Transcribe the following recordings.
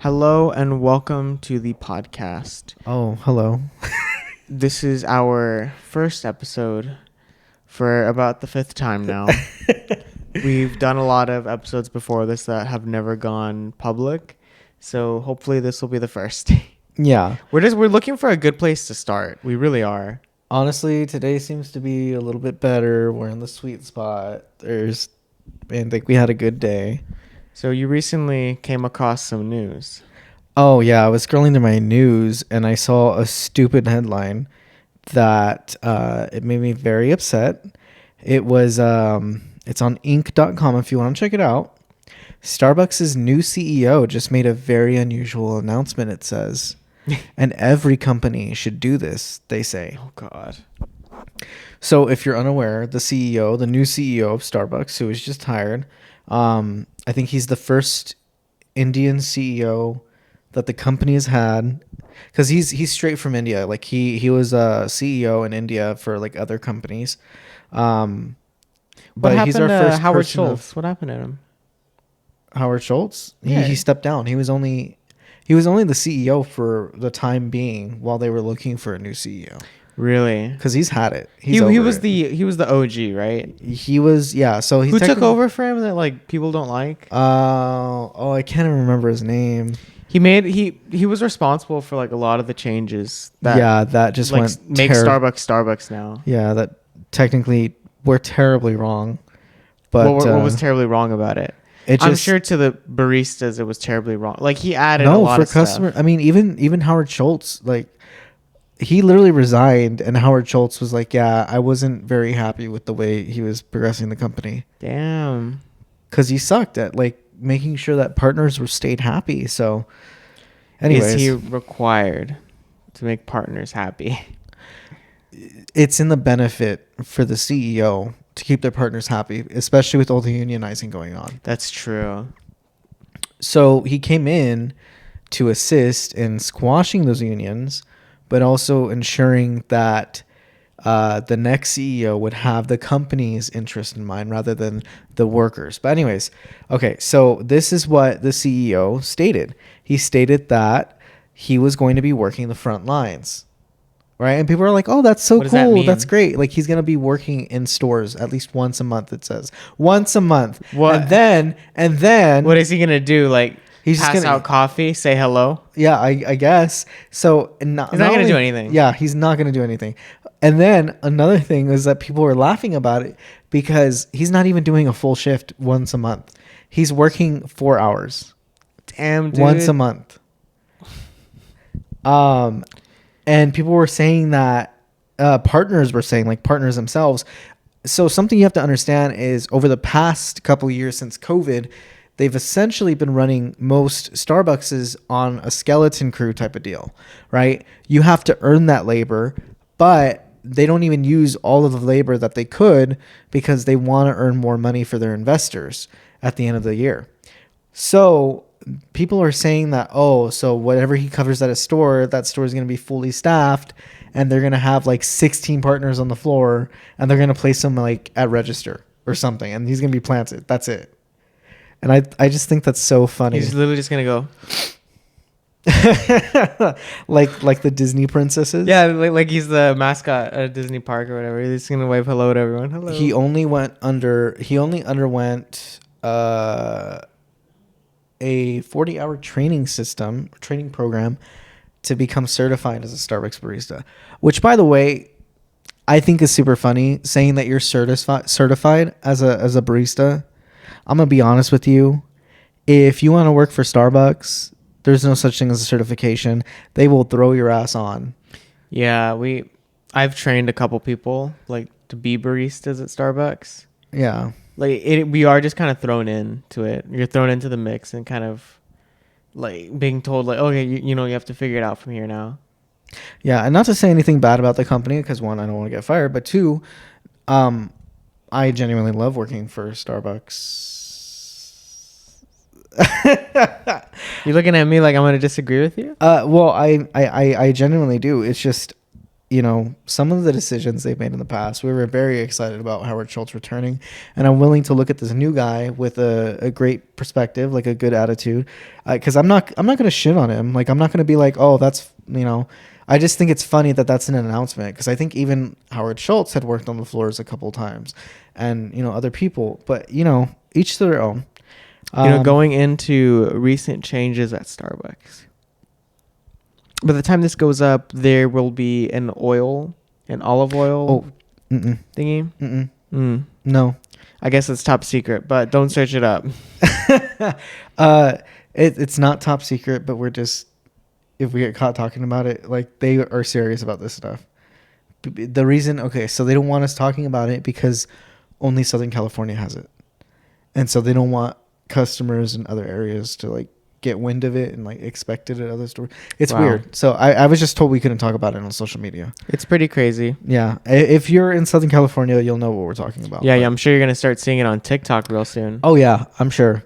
Hello and welcome to the podcast. Oh, hello. This is our first episode for about the fifth time now. We've done a lot of episodes before this that have never gone public, so hopefully this will be the first. Yeah. We're looking for a good place to start. We really are. Honestly, today seems to be a little bit better. We're in the sweet spot. And we had a good day. So you recently came across some news. Oh, yeah. I was scrolling through my news and I saw a stupid headline that it made me very upset. It's on ink.com if you want to check it out. Starbucks' new CEO just made a very unusual announcement, it says. And every company should do this, they say. Oh, God. So if you're unaware, the new CEO of Starbucks, who was just hired, I think he's the first Indian CEO that the company has had, because he's straight from India. Like he was a CEO in India for like other companies. What But happened he's our to first Howard person Schultz? What happened to him? Howard Schultz. Yeah. He stepped down. He was only the CEO for the time being while they were looking for a new CEO. Really? Because he's had it. He over was it. he was the OG, right? He was, yeah. So Who took over for him that like people don't like? I can't even remember his name. He was responsible for like a lot of the changes That just like went make Starbucks now. Yeah, that technically we're terribly wrong. But What was terribly wrong about it? I'm sure to the baristas it was terribly wrong. Like he added a lot for of customer. stuff. I mean, even Howard Schultz, like he literally resigned, and Howard Schultz was like, "Yeah, I wasn't very happy with the way he was progressing the company." Damn. Because he sucked at like making sure that partners were stayed happy. So, anyways, Is he required to make partners happy? it's in the benefit for the CEO to keep their partners happy, especially with all the unionizing going on. That's true. So he came in to assist in squashing those unions, but also ensuring that the next CEO would have the company's interest in mind rather than the workers. But anyways, okay, so this is what the CEO stated. He stated that he was going to be working the front lines. Right. And people are like, oh, that's so What does that cool. mean? That's great. Like he's going to be working in stores at least once a month. It says once a month. What? And then What is he gonna do? Like he's just pass gonna out coffee, say hello? Yeah, I guess. So He's not gonna do anything. Yeah, he's not going to do anything. And then another thing is that people were laughing about it because he's not even doing a full shift once a month. He's working 4 hours. Damn, dude. Once a month. And people were saying that partners were saying, like partners themselves. So something you have to understand is over the past couple of years since COVID, they've essentially been running most Starbuckses on a skeleton crew type of deal, right? You have to earn that labor, but they don't even use all of the labor that they could because they want to earn more money for their investors at the end of the year. So people are saying that, oh, so whatever he covers at a store, that store is going to be fully staffed and they're going to have like 16 partners on the floor and they're going to place them like at register or something. And he's going to be planted. That's it. And I just think that's so funny. He's literally just gonna go. like the Disney princesses. Yeah, like he's the mascot at Disney Park or whatever. He's gonna wave hello to everyone. Hello. He only underwent a 40-hour training program to become certified as a Starbucks barista, which by the way, I think is super funny saying that you're certified as a barista. I'm going to be honest with you. If you want to work for Starbucks, there's no such thing as a certification. They will throw your ass on. Yeah, I've trained a couple people like to be baristas at Starbucks. Yeah. Like we are just kind of thrown into it. You're thrown into the mix and kind of like being told like, okay, you know, you have to figure it out from here now. Yeah, and not to say anything bad about the company because one, I don't want to get fired, but two, I genuinely love working for Starbucks. You're looking at me like I'm going to disagree with you? Well, I genuinely do. It's just some of the decisions they've made in the past. We were very excited about Howard Schultz returning, and I'm willing to look at this new guy with a great perspective, like a good attitude, because I'm not going to shit on him. Like, I'm not going to be like, oh, that's, I just think it's funny that that's an announcement, because I think even Howard Schultz had worked on the floors a couple times, and other people, but each to their own. Going into recent changes at Starbucks. By the time this goes up, there will be an olive oil thingy. No, I guess it's top secret, but don't search it up. It's not top secret, but we're just, if we get caught talking about it, like, they are serious about this stuff. The reason, so they don't want us talking about it because only Southern California has it, and so they don't want customers in other areas to like get wind of it and like expect it at other stores. It's weird. So I was just told we couldn't talk about it on social media. It's pretty crazy. Yeah. If you're in Southern California, you'll know what we're talking about. Yeah, I'm sure you're going to start seeing it on TikTok real soon. Oh yeah, I'm sure.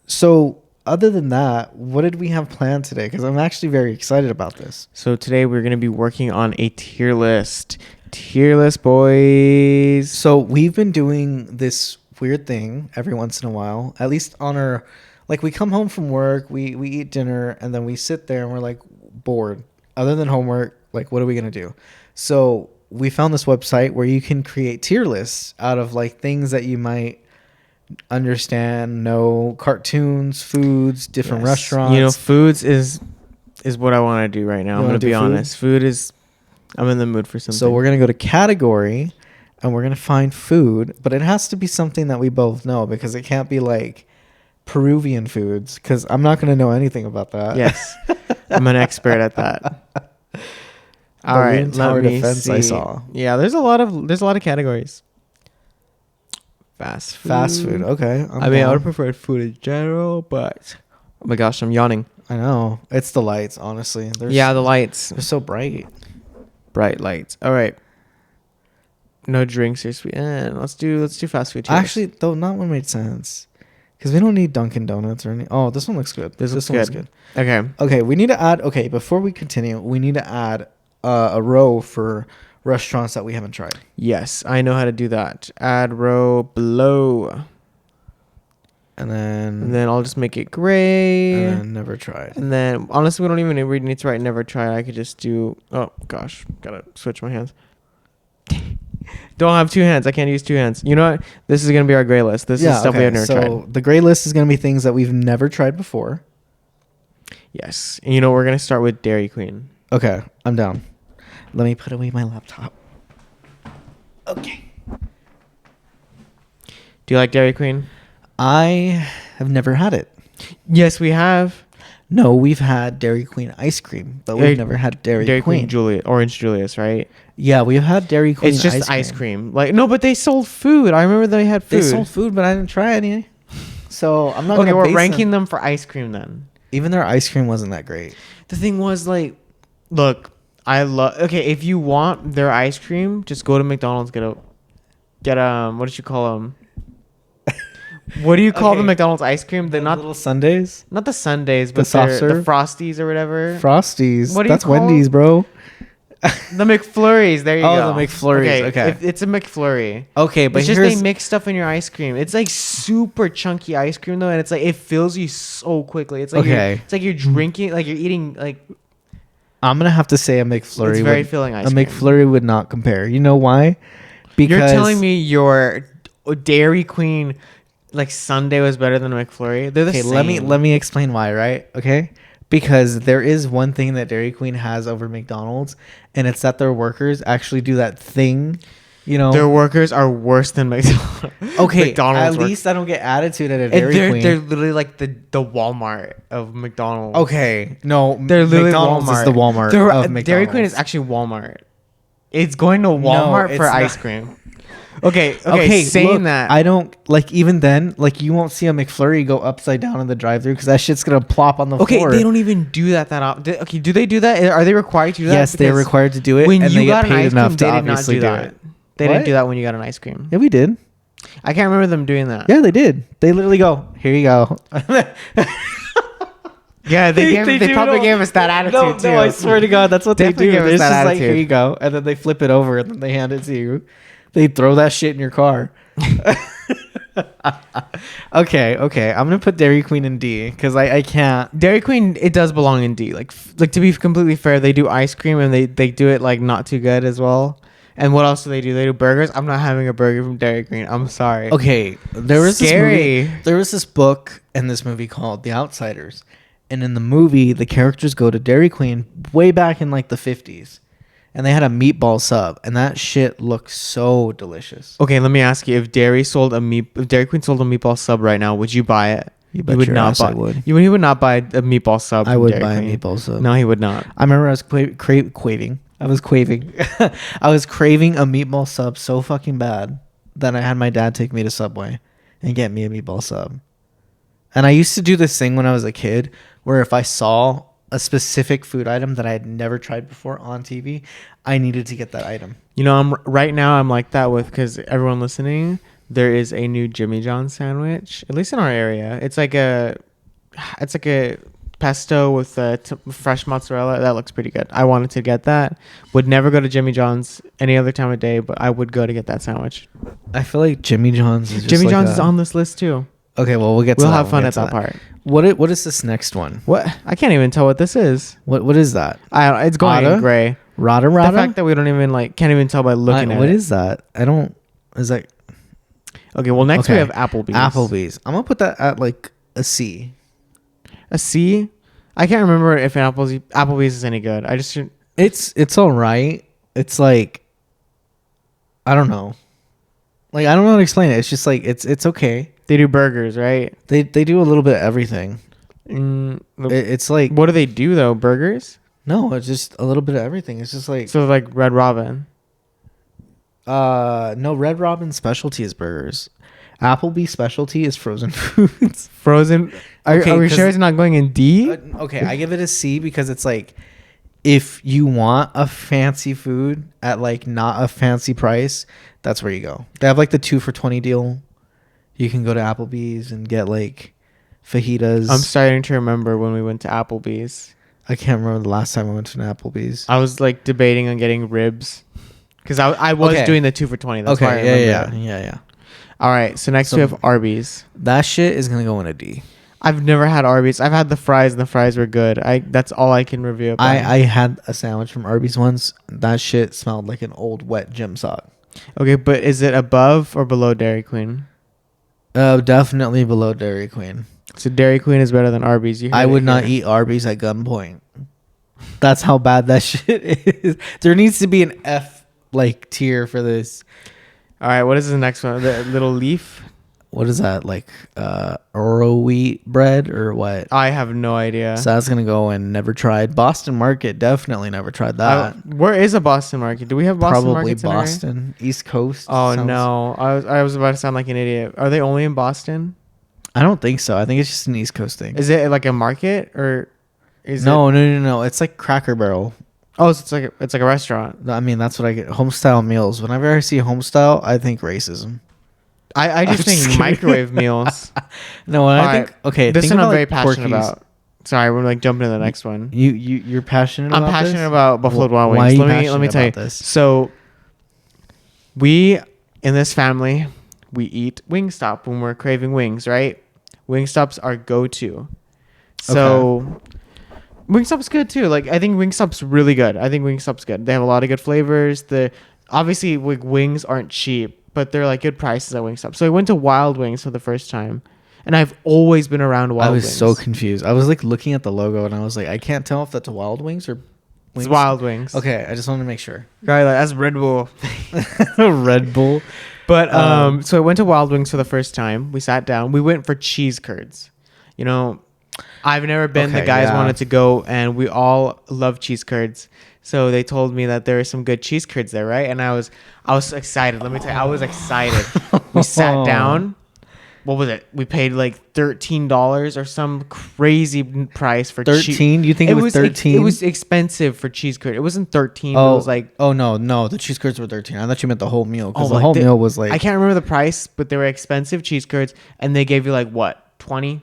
So other than that, what did we have planned today? Because I'm actually very excited about this. So today we're going to be working on a tier list. Tier list, boys. So we've been doing this weird thing every once in a while, at least on our, like, we come home from work, we eat dinner, and then we sit there and we're like bored. Other than homework, like, what are we going to do? So we found this website where you can create tier lists out of like things that you might understand, know, cartoons, foods, different restaurants. Foods is what I want to do right now. I'm going to be honest. Food is, I'm in the mood for something. So we're going to go to category and we're going to find food, but it has to be something that we both know, because it can't be like Peruvian foods, because I'm not going to know anything about that. Yes. I'm an expert at that. All right. Let me see. I saw. Yeah, there's a lot of categories. Fast food. Okay. I would have preferred food in general, but oh my gosh, I'm yawning. I know. It's the lights, honestly. The lights. They're so bright. Bright lights. All right. No drinks or sweet. Let's do fast food. Actually, though, not one made sense, because we don't need Dunkin' Donuts or any. Oh, this one looks good. This one looks good. Okay. We need to add. Okay, before we continue, we need to add a row for restaurants that we haven't tried. Yes, I know how to do that. Add row below. And then I'll just make it gray. And then never tried. And then honestly, we don't even need to write never tried. I could just do. Oh gosh, gotta switch my hands. Don't have two hands. I can't use two hands. You know what? This is going to be our gray list. This is stuff we have never tried. So the gray list is going to be things that we've never tried before. Yes. And we're going to start with Dairy Queen. Okay. I'm down. Let me put away my laptop. Okay. Do you like Dairy Queen? I have never had it. Yes, we have. No, we've had Dairy Queen ice cream, but we've never had Dairy Queen. Orange Julius, right? Yeah, we've had Dairy Queen. It's just ice cream. Like, no, but they sold food. I remember they had food. They sold food, but I didn't try any. So I'm not. Okay, we're ranking them for ice cream then. Even their ice cream wasn't that great. The thing was, like, look, I love. Okay, if you want their ice cream, just go to McDonald's. Get what did you call them? What do you call the McDonald's ice cream? The little sundaes? Not the sundaes, but the Frosties or whatever. Frosties. That's Wendy's, bro. The McFlurries. There you go. Oh, the McFlurries. Okay. It's a McFlurry. Okay, but it's just they mix stuff in your ice cream. It's like super chunky ice cream though, and it's like it fills you so quickly. It's like it's like you're drinking, like you're eating like. I'm gonna have to say a McFlurry. It's very filling ice cream. A McFlurry would not compare. You know why? Because you're telling me your Dairy Queen like sundae was better than a McFlurry. They're the same. Let me explain why, right? Okay. Because there is one thing that Dairy Queen has over McDonald's, and it's that their workers actually do that thing, Their workers are worse than McDonald's. Okay, McDonald's at least I don't get attitude at a Dairy Queen. They're literally like the Walmart of McDonald's. Okay, no, they're literally McDonald's Walmart. is the Walmart of McDonald's. Dairy Queen is actually Walmart. It's going to Walmart for ice cream. Okay. Saying that, I don't like even then. Like you won't see a McFlurry go upside down in the drive-thru because that shit's gonna plop on the floor. Okay, they don't even do that often. Okay, do they do that? Are they required to do that? Yes, they're required to do it. When and you they got get paid an ice enough cream, to they did not obviously do that. They didn't do that when you got an ice cream. Yeah, we did. I can't remember them doing that. Yeah, they did. They literally go, "Here you go." Yeah, they do probably know. gave us that attitude too. No, I swear to God, that's what Definitely they do. give us It's that just like, here attitude. you go, and then they flip it over and then they hand it to you. They throw that shit in your car. Okay, I'm gonna put Dairy Queen in D because I can't. Dairy Queen, it does belong in D. Like to be completely fair, they do ice cream and they do it like not too good as well. And what else do? They do burgers. I'm not having a burger from Dairy Queen. I'm sorry. Okay, there was Scary. this book and this movie called The Outsiders, and in the movie, the characters go to Dairy Queen way back in like the 50s, and they had a meatball sub, and that shit looks so delicious. Okay, let me ask you: if Dairy Queen sold a meatball sub right now, would you buy it? You bet would your not ass buy. I would. He would not buy a meatball sub. I from would Dairy buy Queen. a meatball sub. No, he would not. I remember I was craving. I was craving. I was craving a meatball sub so fucking bad that I had my dad take me to Subway and get me a meatball sub. And I used to do this thing when I was a kid where if I saw a specific food item that I had never tried before on TV, I needed to get that item. You know, I'm like that with, because everyone listening, there is a new Jimmy John's sandwich, at least in our area. It's like a pesto with fresh mozzarella. That looks pretty good. I wanted to get that. Would never go to Jimmy John's any other time of day, but I would go to get that sandwich. I feel like Jimmy John's is just Jimmy like John's is on this list too. Okay, well we'll get to We'll that. have fun at that part. What is this next one? What? I can't even tell what this is. What is that? It's going in gray. Rada? The fact that we don't even can't even tell by looking at it. What is that? I don't. Is that okay? Well, next we okay. have Applebee's. Applebee's. I'm gonna put that at like a C. A C. I can't remember if Applebee's is any good. I just It's all right. It's like I don't know. Like I don't know how to explain it. It's just like it's okay. They do burgers, right? They do a little bit of everything. It's like what do they do though? Burgers? No, it's just a little bit of everything. It's just like so like Red Robin. No, Red Robin specialty is burgers. Applebee's specialty is frozen foods. Frozen. Are we sure it's not going in D? Okay, I give it a C because it's like if you want a fancy food at like not a fancy price, that's where you go. They have like the 2 for $20 deal. You can go to Applebee's and get like fajitas. I'm starting to remember when we went to Applebee's. I can't remember the last time I went to an Applebee's. I was like debating on getting ribs because I was doing the 2 for $20. That's why I remember. Yeah. All right, so next we have Arby's. That shit is gonna go in a D. I've never had Arby's. I've had the fries, and the fries were good. That's all I can review about. I had a sandwich from Arby's once. That shit smelled like an old wet gym sock. Okay, but is it above or below Dairy Queen? Definitely below Dairy Queen. So Dairy Queen is better than Arby's. I would not eat Arby's at gunpoint. That's how bad that shit is. There needs to be an F like tier for this. All right, what is the next one? The little leaf? What is that? Like Oro wheat bread or what? I have no idea. So that's gonna go in never tried. Boston Market, definitely never tried that. Where is a Boston Market? Do we have Boston Probably Markets in our area? Boston, East Coast. Oh no, I was about to sound like an idiot. Are they only in Boston? I don't think so. I think it's just an East Coast thing. Is it like a market or is No. It's like Cracker Barrel. Oh, so it's like a restaurant. I mean, that's what I get. Homestyle meals. Whenever I see homestyle, I think racism. I just think microwave meals. No, I think okay. This think one I'm about, very like, passionate Porky's. about. Sorry, we're like jumping to the next one. You're passionate about I'm passionate this? about Buffalo Wild Wings. Why are you Let me tell you. about this? So we in this family, we eat Wingstop when we're craving wings, right? Wingstop's our go-to. So Wingstop's good too. Like I think Wingstop's really good. They have a lot of good flavors. Obviously like wings aren't cheap, but they're like good prices at Wingstop. So I went to Wild Wings for the first time, and I've always been around Wild Wings. I was so confused. I was like looking at the logo and I was like, I can't tell if that's Wild Wings or Wings. It's Wild Wings. Okay, I just wanted to make sure. Guy, like, that's Red Bull. Red Bull. But so I went to Wild Wings for the first time. We sat down. We went for cheese curds. You know, I've never been. The guys wanted to go, and we all love cheese curds. So they told me that there are some good cheese curds there, right? And I was excited. Let me tell you, I was excited. We sat down. What was it? We paid like $13 or some crazy price for 13. You think it was 13? It was expensive for cheese curd. It wasn't 13. Oh, it was like no, the cheese curds were 13. I thought you meant the whole meal because the like whole meal was like I can't remember the price, but they were expensive cheese curds, and they gave you like what 20.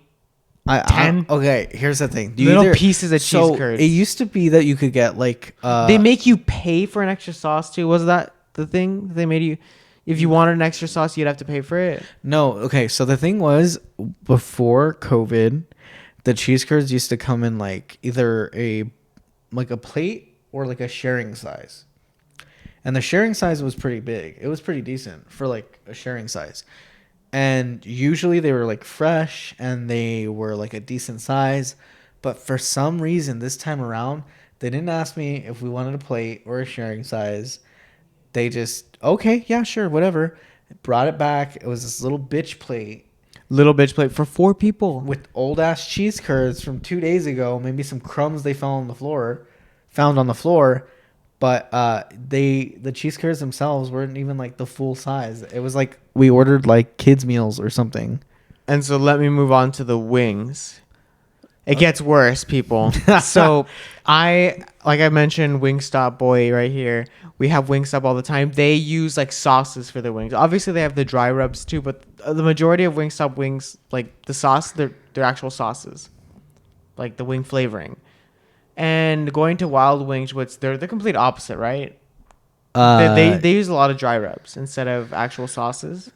Okay, here's the thing. Little pieces of cheese curds. It used to be that you could get like they make you pay for an extra sauce too. Was that the thing they made you? If you wanted an extra sauce, you'd have to pay for it. No, okay. So the thing was, before COVID, the cheese curds used to come in like either a plate or like a sharing size. And the sharing size was pretty big. It was pretty decent for like a sharing size. And usually they were like fresh and they were like a decent size. But for some reason this time around, they didn't ask me if we wanted a plate or a sharing size. They just, okay, yeah, sure, whatever. Brought it back. It was this little bitch plate. Little bitch plate for 4 people. With old ass cheese curds from 2 days ago. Maybe some crumbs they found on the floor. But the cheese curds themselves weren't even like the full size. It was like we ordered like kids meals or something. And so let me move on to the wings. It gets worse, people. So like I mentioned, Wingstop boy right here. We have Wingstop all the time. They use like sauces for their wings. Obviously they have the dry rubs too, but the majority of Wingstop wings, like the sauce, they're actual sauces, like the wing flavoring. And going to Wild Wings, which they're the complete opposite, right? They use a lot of dry rubs instead of actual sauces.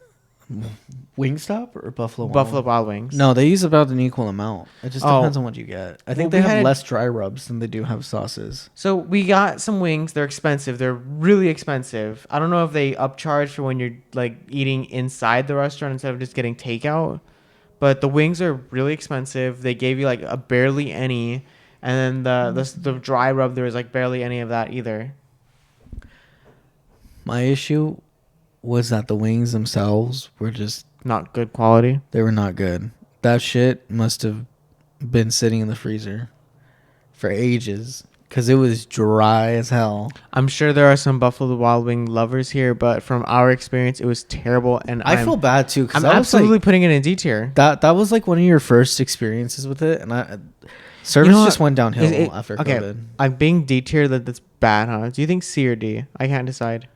Wingstop or Buffalo Wild Buffalo Wild Wings. No, they use about an equal amount. It just depends on what you get. I think Well, they have less dry rubs than they do have sauces. So we got some wings. They're expensive. They're really expensive. I don't know if they upcharge for when you're like eating inside the restaurant instead of just getting takeout. But the wings are really expensive. They gave you like a barely any. And then the dry rub, there was like barely any of that either. My issue was that the wings themselves were just not good quality. They were not good. That shit must have been sitting in the freezer for ages because it was dry as hell. I'm sure there are some Buffalo Wild Wing lovers here, but from our experience, it was terrible. And I feel bad too. I'm absolutely putting it in D tier. That was like one of your first experiences with it, and service just went downhill after COVID. I'm being D tier. That's bad, huh? Do you think C or D? I can't decide.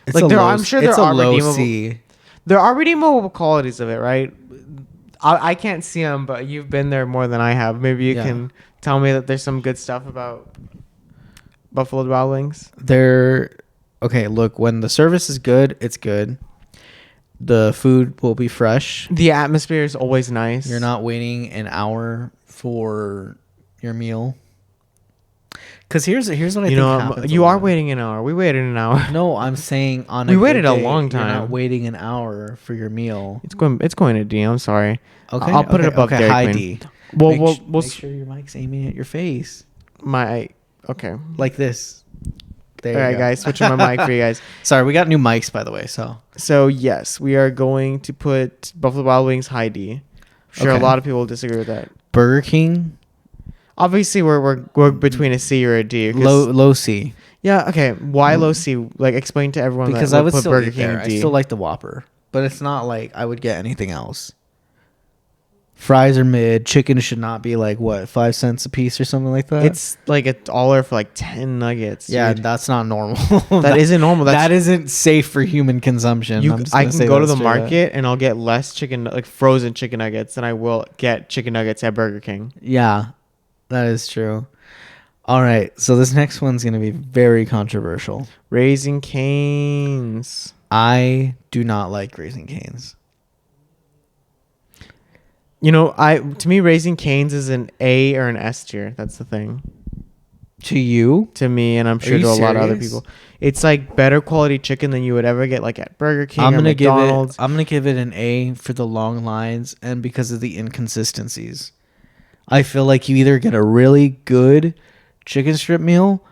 It's like I'm sure there are redeemable. C. There are redeemable qualities of it, right? I can't see them, but you've been there more than I have. Maybe you can tell me that there's some good stuff about Buffalo Wild Wings. Okay. Look, when the service is good, it's good. The food will be fresh. The atmosphere is always nice. You're not waiting an hour for your meal. Because here's what I think happens. You are waiting an hour. We waited an hour. No, I'm saying we waited a long time. You're not waiting an hour for your meal. It's going to D. I'm sorry. Okay, I'll put it above Dairy high Queen. D. We'll make sure your mic's aiming at your face. Okay. Like this. There you go. All right, guys. Switching my mic for you guys. Sorry, we got new mics, by the way. So yes, we are going to put Buffalo Wild Wings high D. Sure, a lot of people will disagree with that. Burger King. Obviously, we're between a C or a D. Low C. Yeah. Okay. Why low C? Like, explain to everyone. Because I would put still Burger eat King there. D. I still like the Whopper, but it's not like I would get anything else. Fries are mid. Chicken should not be like 5 cents a piece or something like that. It's like $1 for like 10 nuggets. Yeah, dude. that's not normal. that isn't normal. That isn't safe for human consumption. I can go to the market and I'll get less chicken, like frozen chicken nuggets, than I will get chicken nuggets at Burger King. Yeah, that is true. All right, so this next one's going to be very controversial. Raising Cane's. I do not like Raising Cane's. To me, Raising Cane's is an A or an S tier. That's the thing. To you? To me, and I'm sure to a lot of other people. It's like better quality chicken than you would ever get like at Burger King or McDonald's. I'm going to give it an A for the long lines and because of the inconsistencies. I feel like you either get a really good chicken strip meal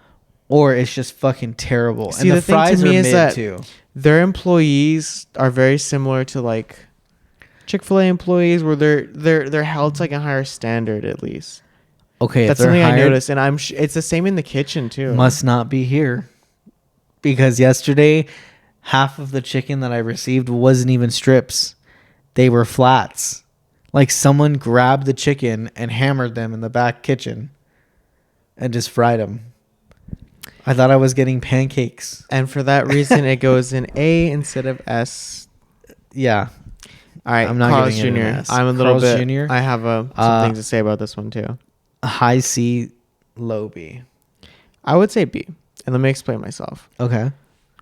or it's just fucking terrible. See, and the fries thing to me is that too. Their employees are very similar to like Chick-fil-A employees, where they're held to like a higher standard at least. Okay, that's something I noticed, and it's the same in the kitchen too. Must not be here, because yesterday, half of the chicken that I received wasn't even strips; they were flats. Like someone grabbed the chicken and hammered them in the back kitchen, and just fried them. I thought I was getting pancakes, and for that reason, it goes in A instead of S. Yeah. All right, I'm not Carl's giving it an Jr. S. I'm a little Carl's bit. Jr. I have some things to say about this one too. High C, low B. I would say B, and let me explain myself. Okay.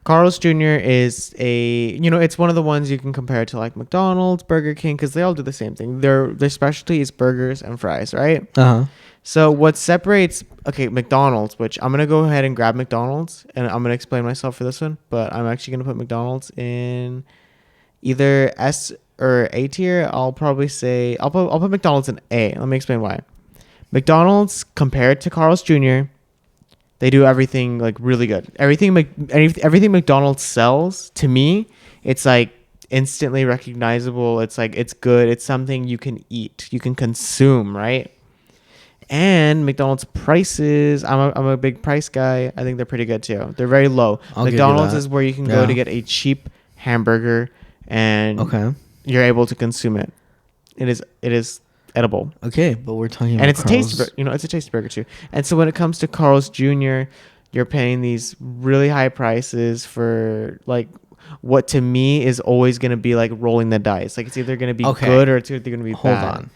Carl's Jr. is it's one of the ones you can compare to like McDonald's, Burger King, because they all do the same thing. Their specialty is burgers and fries, right? Uh-huh. So what separates, McDonald's, which I'm going to go ahead and grab McDonald's, and I'm going to explain myself for this one, but I'm actually going to put McDonald's in either S or A tier. I'll probably say, I'll put McDonald's in A. Let me explain why. McDonald's, compared to Carl's Jr., they do everything like really good. Everything McDonald's sells, to me, it's like instantly recognizable. It's like, it's good. It's something you can eat, you can consume, right? And McDonald's prices, I'm a big price guy. I think they're pretty good too. They're very low. I'll give you McDonald's that. is where you can go to get a cheap hamburger, and you're able to consume it. It is edible. Okay, but we're talking about And it's Carl's. it's a tasty burger too. And so when it comes to Carl's Jr., you're paying these really high prices for like what to me is always going to be like rolling the dice. Like it's either going to be good or it's either going to be bad. Hold on.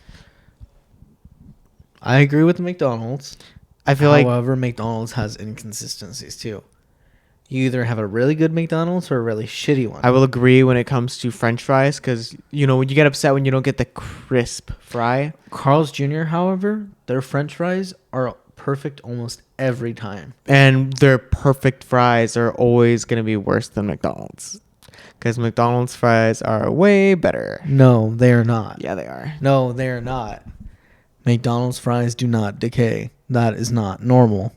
I agree with McDonald's. I feel However, McDonald's has inconsistencies too. You either have a really good McDonald's or a really shitty one. I will agree when it comes to French fries, because when you get upset when you don't get the crisp fry. Carl's Jr., however, their French fries are perfect almost every time. And their perfect fries are always going to be worse than McDonald's, because McDonald's fries are way better. No, they are not. Yeah, they are. No, they are not. McDonald's fries do not decay. That is not normal.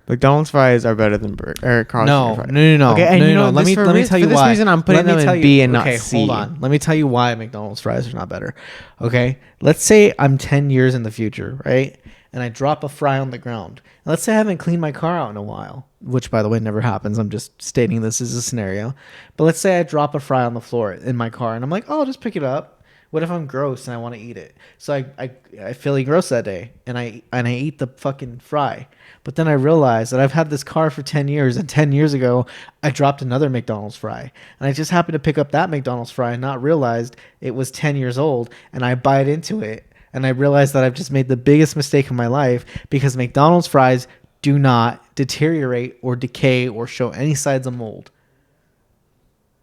McDonald's fries are better than Carl's No, fries. no. Okay, and no. Let me tell you why. For this reason, I'm putting them in B and not C. Hold on. Let me tell you why McDonald's fries are not better. Okay, let's say I'm 10 years in the future, right? And I drop a fry on the ground. And let's say I haven't cleaned my car out in a while, which, by the way, never happens. I'm just stating this as a scenario. But let's say I drop a fry on the floor in my car, and I'm like, oh, I'll just pick it up. What if I'm gross and I want to eat it? So I feel gross that day, and I eat the fucking fry. But then I realize that I've had this car for 10 years, and 10 years ago, I dropped another McDonald's fry. And I just happened to pick up that McDonald's fry and not realized it was 10 years old, and I bite into it. And I realized that I've just made the biggest mistake of my life, because McDonald's fries do not deteriorate or decay or show any signs of mold.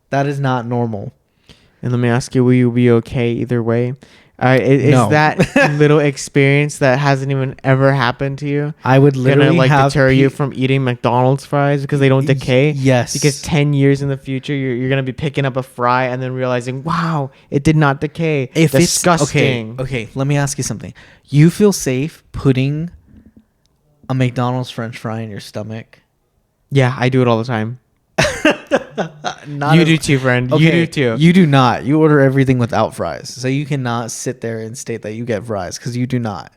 That is not normal. And let me ask you, will you be okay either way? Is No. that little experience that hasn't even ever happened to you I would literally gonna have deter you from eating McDonald's fries because they don't decay? Yes. Because 10 years in the future, you're gonna be picking up a fry and then realizing, wow, it did not decay. If Disgusting. it's okay, let me ask you something. You feel safe putting a McDonald's French fry in your stomach? Yeah, I do it all the time. Not You as- do too, friend. Okay, You do too. You do not. You order everything without fries. So you cannot sit there and state that you get fries, because you do not.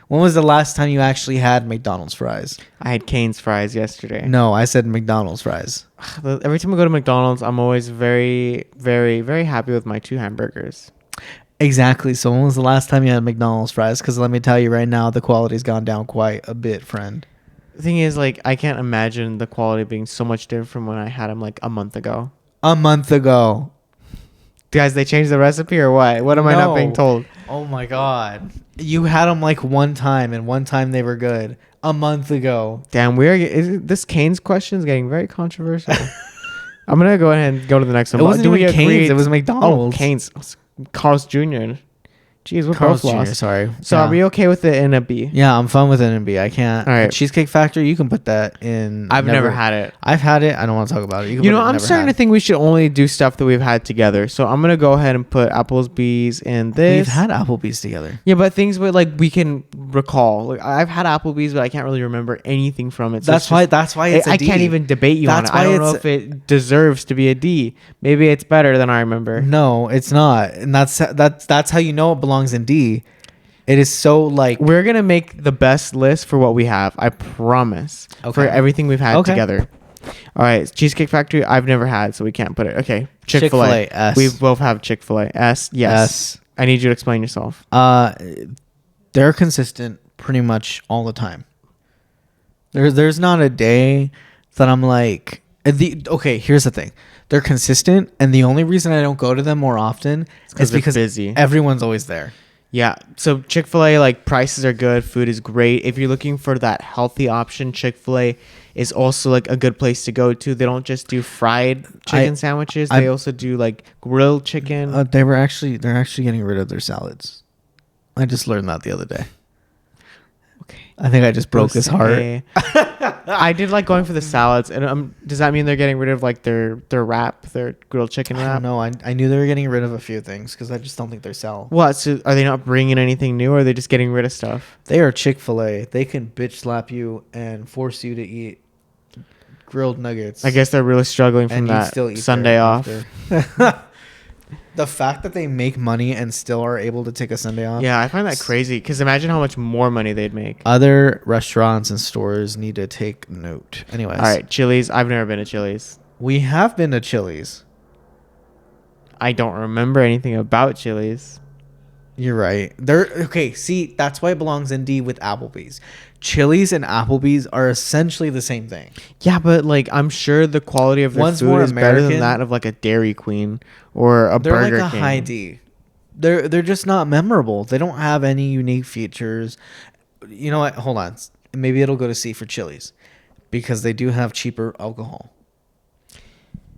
When was the last time you actually had McDonald's fries? I had Cane's fries yesterday. No, I said McDonald's fries. Every time I go to McDonald's, I'm always very, very, very happy with my 2 hamburgers. Exactly. So when was the last time you had McDonald's fries? Because let me tell you right now, the quality's gone down quite a bit, friend. The thing is, like, I can't imagine the quality being so much different from when I had them like a month ago. A month ago. Guys, they changed the recipe or what? What am I not being No. told? Oh my God. You had them like one time, and one time they were good. A month ago. Damn, this Cane's question is getting very controversial. I'm gonna go ahead and go to the next one. It wasn't Do we even agree? Cane's, it was McDonald's. Oh, Cane's. Carl's Jr. Jeez, we're Carl's both Jr., lost. sorry. So Yeah. are we okay with it in a B? Yeah, I'm fun with NB. I can't. All right. Cheesecake Factory, you can put that in. I've never had it. I've had it. I don't want to talk about it. You know, I'm starting to think we should only do stuff that we've had together. So I'm gonna go ahead and put Applebee's in this. We've had Applebee's together. Yeah, but things where like we can recall. Like I've had Applebee's, but I can't really remember anything from it. So That's why. That's why it's. I a D. can't even debate you That's on it. I why don't know it's- if it deserves to be a D. Maybe it's better than I remember. No, it's not, and that's how you know it belongs in D. It is so like. We're gonna make the best list for what we have. I promise. Okay. For everything we've had Okay. together. All right, Cheesecake Factory. I've never had, so we can't put it. Okay, Chick-fil-A, Chick-fil-A. S. We both have Chick-fil-A. S. Yes. S. I need you to explain yourself. They're consistent pretty much all the time. There's not a day that I'm like, Okay, here's the thing. They're consistent, and the only reason I don't go to them more often is they're because busy. everyone's always there. Yeah. So Chick-fil-A, like, prices are good, food is great. If you're looking for that healthy option, Chick-fil-A is also like a good place to go to. They don't just do fried chicken sandwiches. They also do like grilled chicken. They're actually getting rid of their salads. I just learned that the other day. Okay. I think I just broke his heart. I did like going for the salads, and does that mean they're getting rid of like their wrap, their grilled chicken wrap? I don't know. I knew they were getting rid of a few things because I just don't think they sell. What? So are they not bringing anything new, or are they just getting rid of stuff? They are Chick-fil-A. They can bitch slap you and force you to eat grilled nuggets. I guess they're really struggling from that Sunday off. The fact that they make money and still are able to take a Sunday off. Yeah, I find that crazy because imagine how much more money they'd make. Other restaurants and stores need to take note. Anyways. All right, Chili's. I've never been to Chili's. We have been to Chili's. I don't remember anything about Chili's. You're right. Okay, see, that's why it belongs in D with Applebee's. Chili's and Applebee's are essentially the same thing. Yeah, but like I'm sure the quality of their One's food more is better than American. that of like a Dairy Queen or a They're Burger like a King. high D. They're just not memorable. They don't have any unique features. You know what? Hold on. Maybe it'll go to C for Chili's because they do have cheaper alcohol.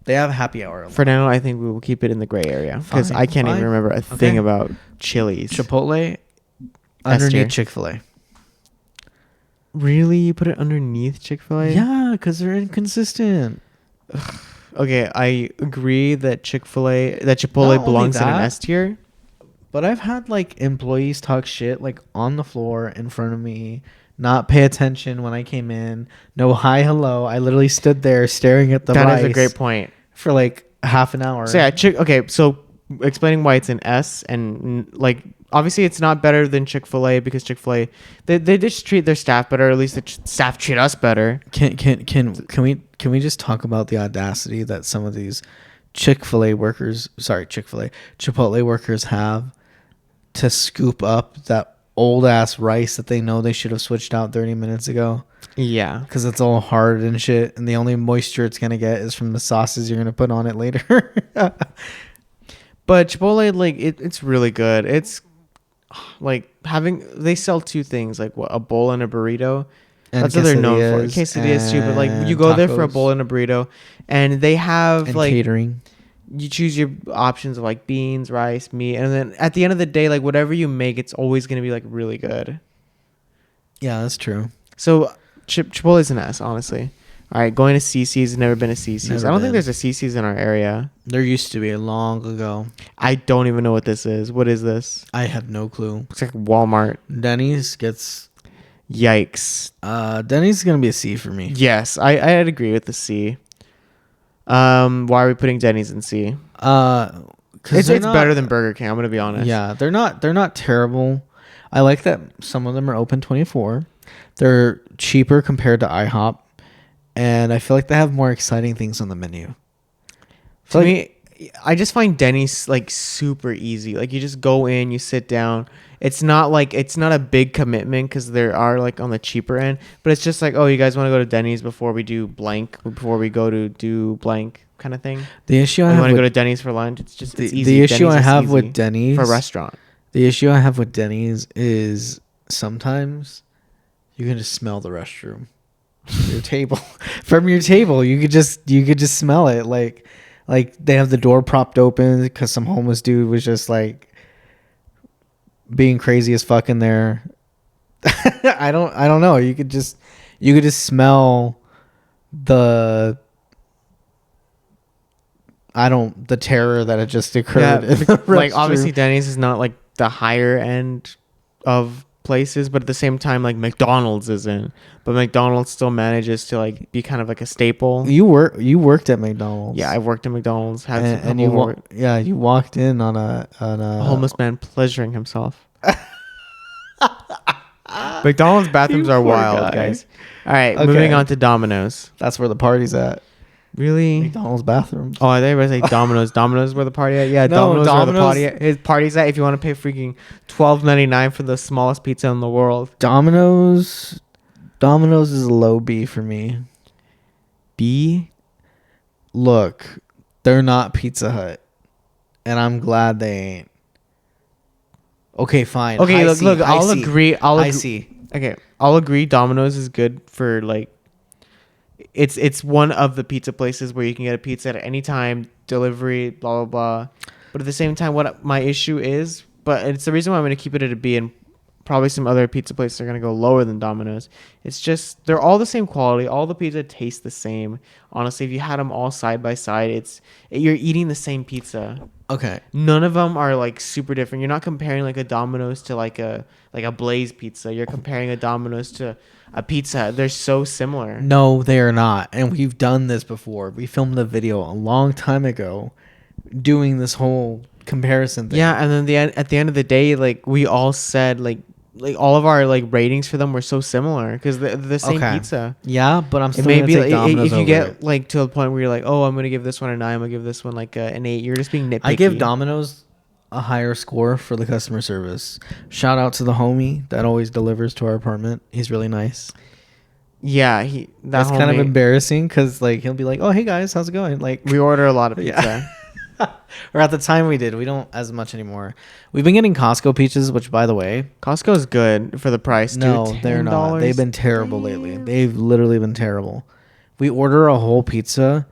They have happy hour. For now, I think we will keep it in the gray area because I can't even remember a thing about Chili's. Chipotle underneath Chick-fil-A. Really? You put it underneath Chick-fil-A? Yeah, because they're inconsistent. Okay, I agree that Chipotle belongs in an S tier. But I've had like employees talk shit like on the floor in front of me, not pay attention when I came in, no hi, hello. I literally stood there staring at the rice. That is a great point. For like half an hour. So yeah, okay, so explaining why it's an S and like obviously it's not better than Chick-fil-A because Chick-fil-A they just treat their staff better, or at least the staff treat us better. Can we just talk about the audacity that some of these Chipotle workers have to scoop up that old ass rice that they know they should have switched out 30 minutes ago? Yeah, because it's all hard and shit, and the only moisture it's gonna get is from the sauces you're gonna put on it later. But Chipotle, like it's really good. It's like they sell two things, like a bowl and a burrito. And that's what they're known for. Quesadillas too, but like you go there for a bowl and a burrito, and they have like catering. You choose your options of like beans, rice, meat, and then at the end of the day, like whatever you make, it's always gonna be like really good. Yeah, that's true. So Chipotle's an S, honestly. All right, going to CC's. Never been to CC's. I don't think there's a CC's in our area. There used to be long ago. I don't even know what this is. What is this? I have no clue. Looks like Walmart. Denny's gets... Yikes. Denny's is going to be a C for me. Yes, I'd agree with the C. Why are we putting Denny's in C? It's better than Burger King, I'm going to be honest. Yeah, they're not terrible. I like that some of them are open 24. They're cheaper compared to IHOP. And I feel like they have more exciting things on the menu. To me, I just find Denny's like super easy. Like you just go in, you sit down. It's not a big commitment because there are like on the cheaper end. But it's just like, oh, you guys want to go to Denny's before we do blank, before we go to do blank kind of thing. The issue I have, you want to go to with Denny's for lunch? It's just it's easy. The issue Denny's I have easy with Denny's for a restaurant. The issue I have with Denny's is sometimes you can just smell the restroom. From your table you could just smell it, like they have the door propped open because some homeless dude was just like being crazy as fuck in there. I don't know, you could just smell the terror that had just occurred. Yeah, like obviously Denny's is not like the higher end of places, but at the same time like McDonald's isn't, but McDonald's still manages to like be kind of like a staple. You worked at McDonald's. Yeah, I worked at McDonald's. You walked in on a homeless man pleasuring himself. McDonald's bathrooms are wild, guys. All right, moving on to Domino's. That's where the party's at. Really? McDonald's bathrooms. Oh, I thought you were going to say Domino's. Domino's where the party at? Yeah, no, Domino's where the party at. Party's at if you want to pay freaking $12.99 for the smallest pizza in the world. Domino's is a low B for me. B? look, they're not Pizza Hut, and I'm glad they ain't. Okay, fine. Okay, I look, see, look. I I'll see. agree. I see. Okay, I'll agree. Domino's is good for like. It's one of the pizza places where you can get a pizza at any time, delivery, blah blah blah. But at the same time, what my issue is, but it's the reason why I'm going to keep it at a B, and probably some other pizza places are going to go lower than Domino's. It's just they're all the same quality. All the pizza tastes the same. Honestly, if you had them all side by side, you're eating the same pizza. Okay. None of them are like super different. You're not comparing like a Domino's to like a Blaze pizza. You're comparing a Domino's to a Pizza Hut. They're so similar. No, they are not. And we've done this before. We filmed a video a long time ago doing this whole comparison thing. Yeah, and then at the end of the day, like we all said, like all of our like ratings for them were so similar because they're the same pizza. Yeah, but I'm It still may gonna be take like, Domino's if you over get it. like to a point where you're like, oh, I'm gonna give this one a 9, I'm gonna give this one like an 8. You're just being nitpicky. I give Domino's a higher score for the customer service. Shout out to the homie that always delivers to our apartment. He's really nice. Yeah, That's kind of embarrassing because like he'll be like, "Oh, hey guys, how's it going?" Like we order a lot of pizza. Yeah. Or at the time we did. We don't as much anymore. We've been getting Costco pizzas, which by the way, Costco's good for the price. no, dude. they're not. They've been terrible lately. They've literally been terrible. We order a whole pizza,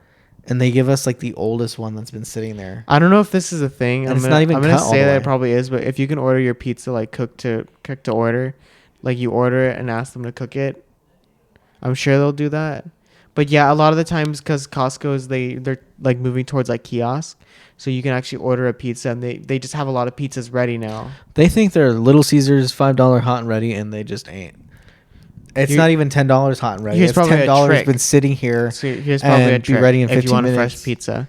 and they give us like the oldest one that's been sitting there. I don't know if this is a thing. And it's not even I'm gonna cut all say the that way. it probably is, but if you can order your pizza like cooked to order, like you order it and ask them to cook it, I'm sure they'll do that. But yeah, a lot of the times because Costco's they're like moving towards like kiosk, so you can actually order a pizza and they just have a lot of pizzas ready now. They think they're Little Caesars $5 hot and ready, and they just ain't. It's not even $10 hot and ready. Here's It's probably a $10 trick. been sitting here. So here's probably a and trick. Be ready in 15 if you want minutes. a fresh pizza.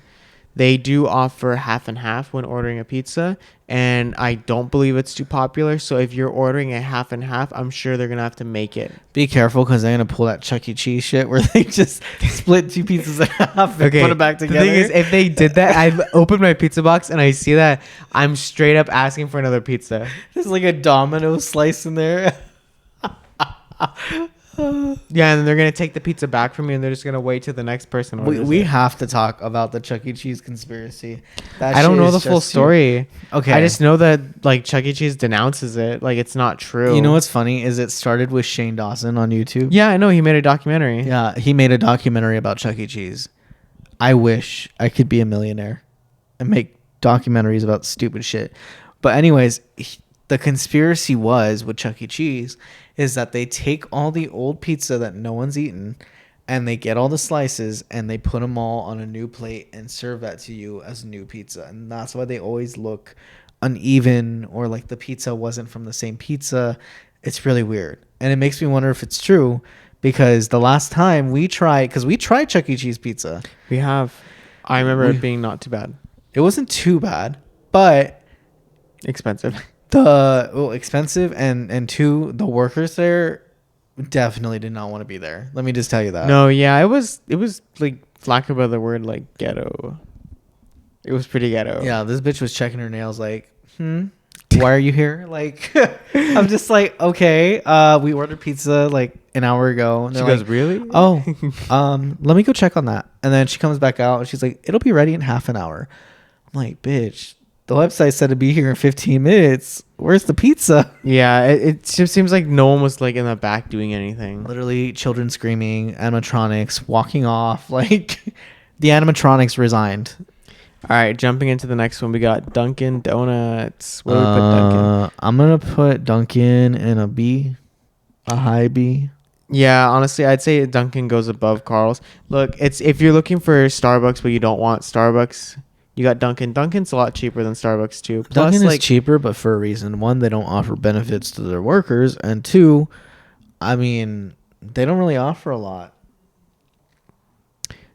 They do offer half and half when ordering a pizza, and I don't believe it's too popular. So if you're ordering a half and half, I'm sure they're gonna have to make it. Be careful because they're gonna pull that Chuck E. Cheese shit where they just split 2 pizzas in half and put it back together. The thing is, if they did that, I've opened my pizza box and I see that, I'm straight up asking for another pizza. There's like a domino slice in there. Yeah, and they're gonna take the pizza back from you, and they're just gonna wait till the next person orders We it. have to talk about the Chuck E. Cheese conspiracy. I don't know the full story. Okay, I just know that like Chuck E. Cheese denounces it, like it's not true. You know what's funny is it started with Shane Dawson on YouTube. Yeah, I know he made a documentary. Yeah, he made a documentary about Chuck E. Cheese. I wish I could be a millionaire and make documentaries about stupid shit. But anyways, the conspiracy was with Chuck E. Cheese is that they take all the old pizza that no one's eaten and they get all the slices and they put them all on a new plate and serve that to you as new pizza. And that's why they always look uneven or like the pizza wasn't from the same pizza. It's really weird. And it makes me wonder if it's true because the last time we tried Chuck E. Cheese pizza. We have. I remember it being not too bad. It wasn't too bad, but Expensive. Expensive and 2, the workers there definitely did not want to be there. Let me just tell you that. No, yeah, it was like, lack of other word, like ghetto. It was pretty ghetto. Yeah, this bitch was checking her nails like, why are you here? Like, I'm just like, okay, we ordered pizza like an hour ago. And She they're goes, like, really? oh, let me go check on that. And then she comes back out and she's like, it'll be ready in half an hour. I'm like, bitch, the website said to be here in 15 minutes. Where's the pizza? Yeah, it just seems like no one was like in the back doing anything. Literally children screaming, animatronics walking off. Like the animatronics resigned. All right, jumping into the next one, we got Dunkin' Donuts. Where do we put Dunkin'? I'm going to put Dunkin' in a B, a high B. Yeah, honestly, I'd say Dunkin' goes above Carl's. Look, it's if you're looking for Starbucks but you don't want Starbucks, you got Dunkin'. Dunkin's a lot cheaper than Starbucks too. Plus, Dunkin' like, is cheaper, but for a reason. 1, they don't offer benefits to their workers, and 2, I mean, they don't really offer a lot.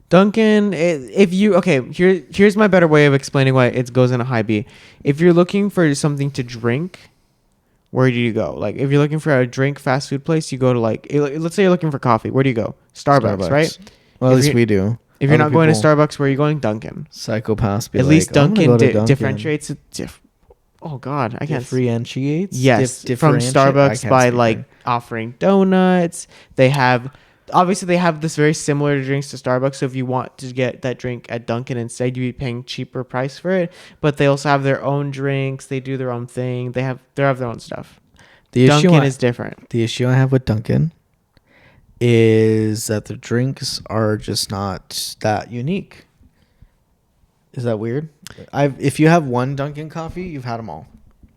Dunkin', here's my better way of explaining why it goes in a high B. If you're looking for something to drink, where do you go? Like, if you're looking for a drink fast food place, you go to like, let's say you're looking for coffee. Where do you go? Starbucks. Right? Well, at least we do. If you're Other not going to people- Starbucks, where are you going? Dunkin'. Psychopaths be At like, least "I'm gonna Dunkin' go to Dunkin'." differentiates it. Oh God, I can't. Differentiates? Yes, from Differentiate? I Starbucks can't by speak like there. offering donuts. They have obviously they have this very similar drinks to Starbucks. So if you want to get that drink at Dunkin' instead, you'd be paying cheaper price for it. But they also have their own drinks. They do their own thing. They have their own stuff. Dunkin' is different. The issue I have with Dunkin' is that the drinks are just not that unique. Is that weird? If you have one Dunkin' coffee, you've had them all.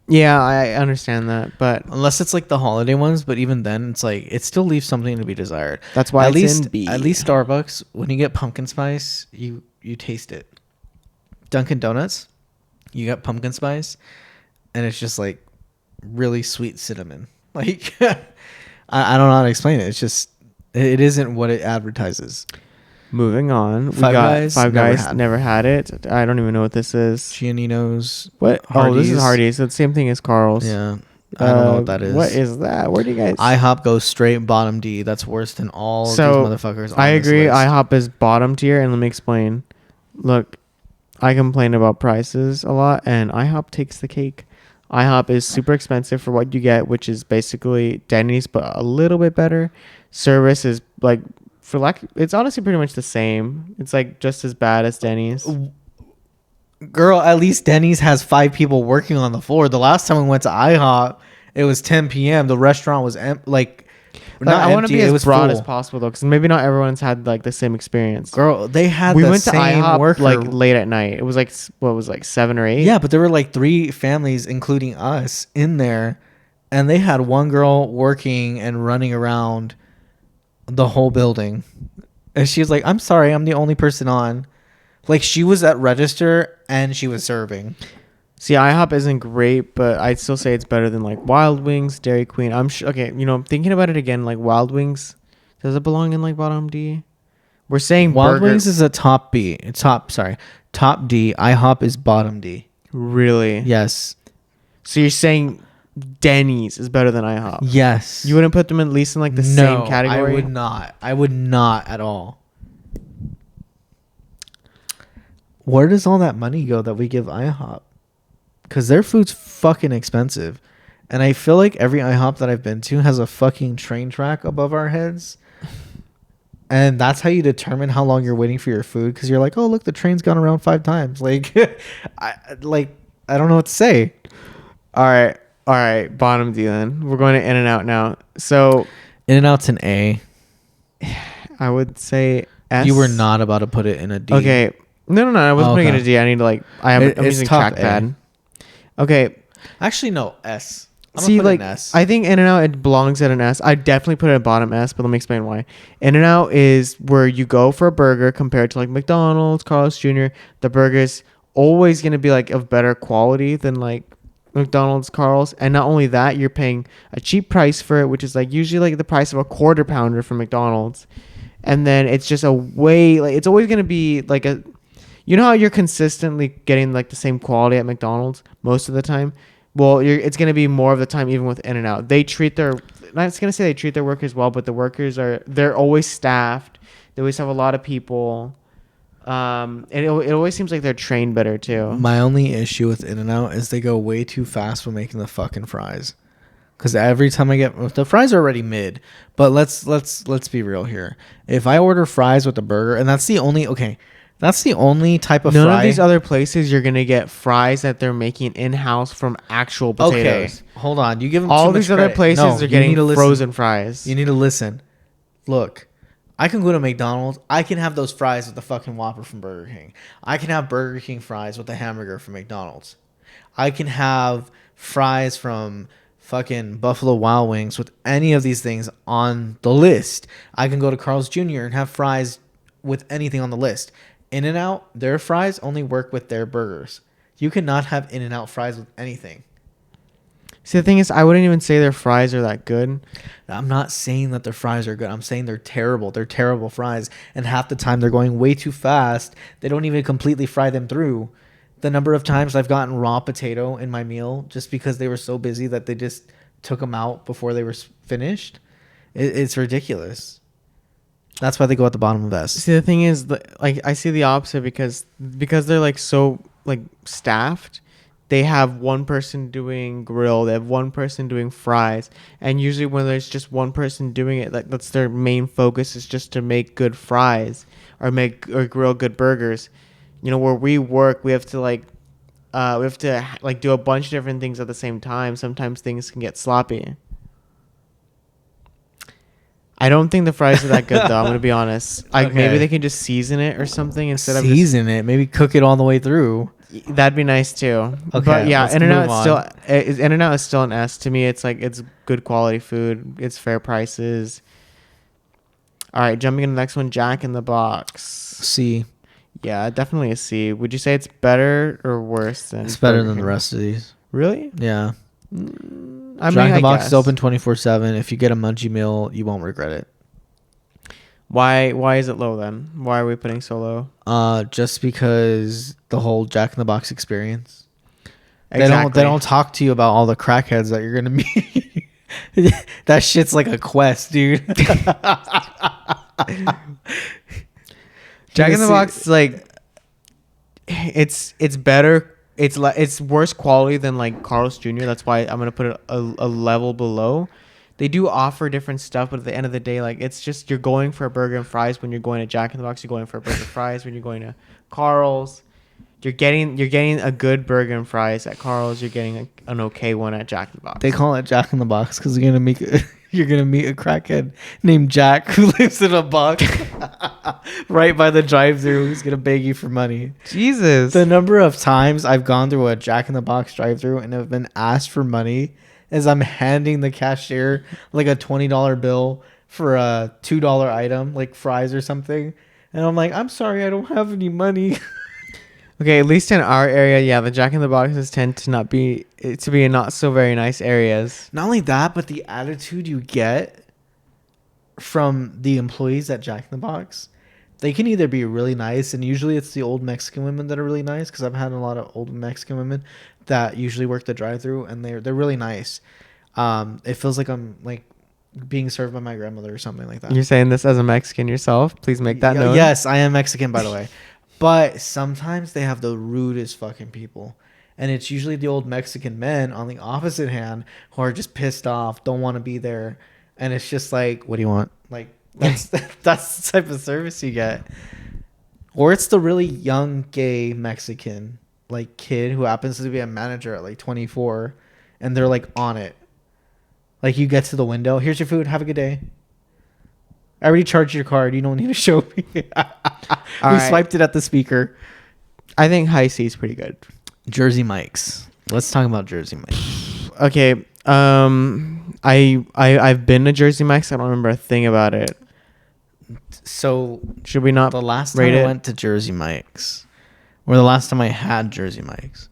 Yeah, I understand that, but unless it's like the holiday ones, but even then, it's like it still leaves something to be desired. That's why at least in B. At least Starbucks, when you get pumpkin spice, you taste it. Dunkin' Donuts, you get pumpkin spice, and it's just like really sweet cinnamon. Like I don't know how to explain it. It's just it isn't what it advertises. Moving on, Five Guys never had it. I don't even know what this is. Giannino's. What? Hardee's. Oh, this is Hardee's. It's the same thing as Carl's. Yeah, I don't know what that is. What is that? Where do you guys? IHOP goes straight bottom D. That's worse than all these motherfuckers. I agree. IHOP is bottom tier, and let me explain. Look, I complain about prices a lot, and IHOP takes the cake. IHOP is super expensive for what you get, which is basically Denny's, but a little bit better. Service is like. It's honestly pretty much the same. It's like just as bad as Denny's. Girl, at least Denny's has 5 people working on the floor. The last time we went to IHOP, it was 10 p.m. The restaurant was I want to be as broad as possible though, because maybe not everyone's had like the same experience. Girl, they had. We went to IHOP like late at night. It was like 7 or 8. Yeah, but there were like 3 families, including us, in there, and they had one girl working and running around the whole building, and she was like, I'm sorry, I'm the only person on. Like, she was at register and she was serving. See, IHOP isn't great, but I'd still say it's better than like Wild Wings, Dairy Queen. I'm sure. Okay, I'm thinking about it again. Like Wild Wings, does it belong in like bottom D? We're saying Wild Wings is a top B. Top D. IHOP is bottom D. Really? Yes. So you're saying Denny's is better than IHOP? Yes. You wouldn't put them at least in like the same category? I would not at all. Where does all that money go that we give IHOP? Because their food's fucking expensive. And I feel like every IHOP that I've been to has a fucking train track above our heads. And that's how you determine how long you're waiting for your food. Because you're like, oh, look, the train's gone around 5 times. Like, I don't know what to say. All right, bottom D then. We're going to In-N-Out now. So In-N-Out's an A. I would say S. You were not about to put it in a D. Okay. No. I wasn't putting it in a D. I need to I'm using trackpad. Okay. Actually, no. S. See, like, S. I think In-N-Out, it belongs at an S. I definitely put it at bottom S, but let me explain why. In-N-Out is where you go for a burger compared to like McDonald's, Carl's Jr. The burger's always going to be like of better quality than like McDonald's, Carl's. And not only that, you're paying a cheap price for it, which is like usually like the price of a quarter pounder from McDonald's. And then it's just it's always going to be like you know how you're consistently getting like the same quality at McDonald's most of the time? Well, it's going to be more of the time even with In-N-Out. They treat their, not going to say they treat their workers well, but the workers they're always staffed. They always have a lot of people. And it always seems like they're trained better too. My only issue with In-N-Out is they go way too fast when making the fucking fries. Because every time the fries are already mid, but let's be real here. If I order fries with a burger, and that's the only type of fry. None of these other places you're gonna get fries that they're making in-house from actual potatoes. Okay, hold on. You give them all these other places are getting frozen fries. You need to listen. Look, I can go to McDonald's. I can have those fries with the fucking Whopper from Burger King. I can have Burger King fries with the hamburger from McDonald's. I can have fries from fucking Buffalo Wild Wings with any of these things on the list. I can go to Carl's Jr. and have fries with anything on the list. In-N-Out, their fries only work with their burgers. You cannot have In-N-Out fries with anything. See, the thing is, I wouldn't even say their fries are that good. I'm not saying that their fries are good. I'm saying they're terrible. They're terrible fries. And half the time they're going way too fast. They don't even completely fry them through. The number of times I've gotten raw potato in my meal just because they were so busy that they just took them out before they were finished. It's ridiculous. That's why they go at the bottom of S. See, the thing is, like, I see the opposite because they're like so like staffed. they have one person doing grill, they have one person doing fries, and usually when there's just one person doing it, like that's their main focus is just to make good fries or make or grill good burgers. You know, where we work, we have to like do a bunch of different things at the same time. Sometimes things can get sloppy. I don't think the fries are that good though. I'm gonna be honest. Like maybe they can just season it or something instead of season it. Maybe cook it all the way through. That'd be nice too. Okay, But yeah, let's In-N-Out move still on. In-N-Out is still an S to me. It's like it's good quality food. It's fair prices. All right, jumping into the next one, Jack in the Box. C. Yeah, definitely a C. Would you say it's better or worse than? It's better Burger than the King? rest of these. Really? Yeah. I Jack mean, in the I Box guess. is open 24/7. If you get a munchie meal, you won't regret it. Why is it low then? Why are we putting so low? Just because the whole Jack in the Box experience. Exactly. They don't talk to you about all the crackheads that you're gonna meet. That shit's like a quest, dude. Jack in the Box, like, it's better. It's worse quality than like Carl's Jr. That's why I'm gonna put it a level below. They do offer different stuff, but at the end of the day, like it's just you're going for a burger and fries when you're going to Jack in the Box. You're going for a burger and fries when you're going to Carl's. You're getting a good burger and fries at Carl's. You're getting an okay one at Jack in the Box. They call it Jack in the Box because you're gonna meet a crackhead named Jack who lives in a box right by the drive-thru. Who's gonna beg you for money? Jesus. The number of times I've gone through a Jack in the Box drive-thru and have been asked for money as I'm handing the cashier like a $20 bill for a $2 item like fries or something, and I'm like, I'm sorry, I don't have any money. Okay, at least in our area, yeah, the Jack in the Boxes tend to be in not so very nice areas. Not only that, but the attitude you get from the employees at Jack in the Box, they can either be really nice, and usually it's the old Mexican women that are really nice, because I've had a lot of old Mexican women that usually work the drive-thru, and they're really nice. It feels like I'm like being served by my grandmother or something like that. You're saying this as a Mexican yourself? Please make that known. Yes, I am Mexican, by the way. But sometimes they have the rudest fucking people. And it's usually the old Mexican men on the opposite hand who are just pissed off, don't want to be there. And it's just like, what do you want? Like, that's the type of service you get. Or it's the really young gay Mexican like kid who happens to be a manager at like 24 and they're like on it. Like you get to the window, here's your food, have a good day. I already charged your card. You don't need to show me. We swiped it at the speaker. I think high C is pretty good. Jersey Mike's. Let's talk about Jersey Mike's. Okay. I've been to Jersey Mike's. I don't remember a thing about it. So should we not? The last time I went to Jersey Mike's, or the last time I had Jersey Mike's,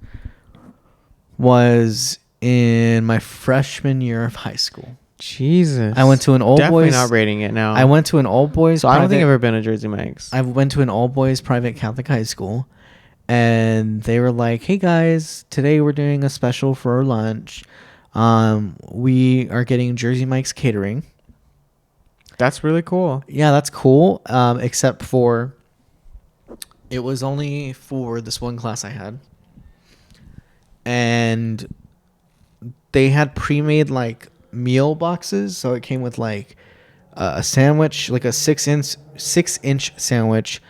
was in my freshman year of high school. Jesus. I went to an old Definitely boys. Not rating it now. I went to an old boys. So I don't think I've ever been to Jersey Mike's. I went to an old boys private Catholic high school, and they were like, "Hey guys, today we're doing a special for our lunch. We are getting Jersey Mike's catering." That's really cool. Yeah, that's cool. Except for it was only for this one class I had, and they had pre-made like meal boxes, so it came with like a sandwich, like a 6-inch sandwich,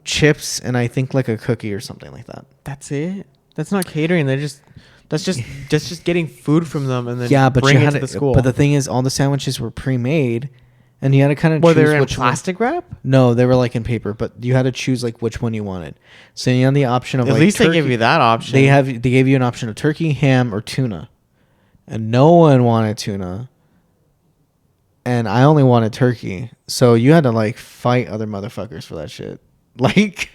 chips, and I think like a cookie or something like that. That's it. That's not catering. That's just getting food from them and then but bring you it had to the school. But the thing is, all the sandwiches were pre-made, and you had to kind of choose they were in which plastic wrap. No, they were like in paper, but you had to choose like which one you wanted. So you had the option of at like least turkey. they give you that option. They gave you an option of turkey, ham, or tuna, and no one wanted tuna. And I only wanted turkey, so you had to like fight other motherfuckers for that shit. Like,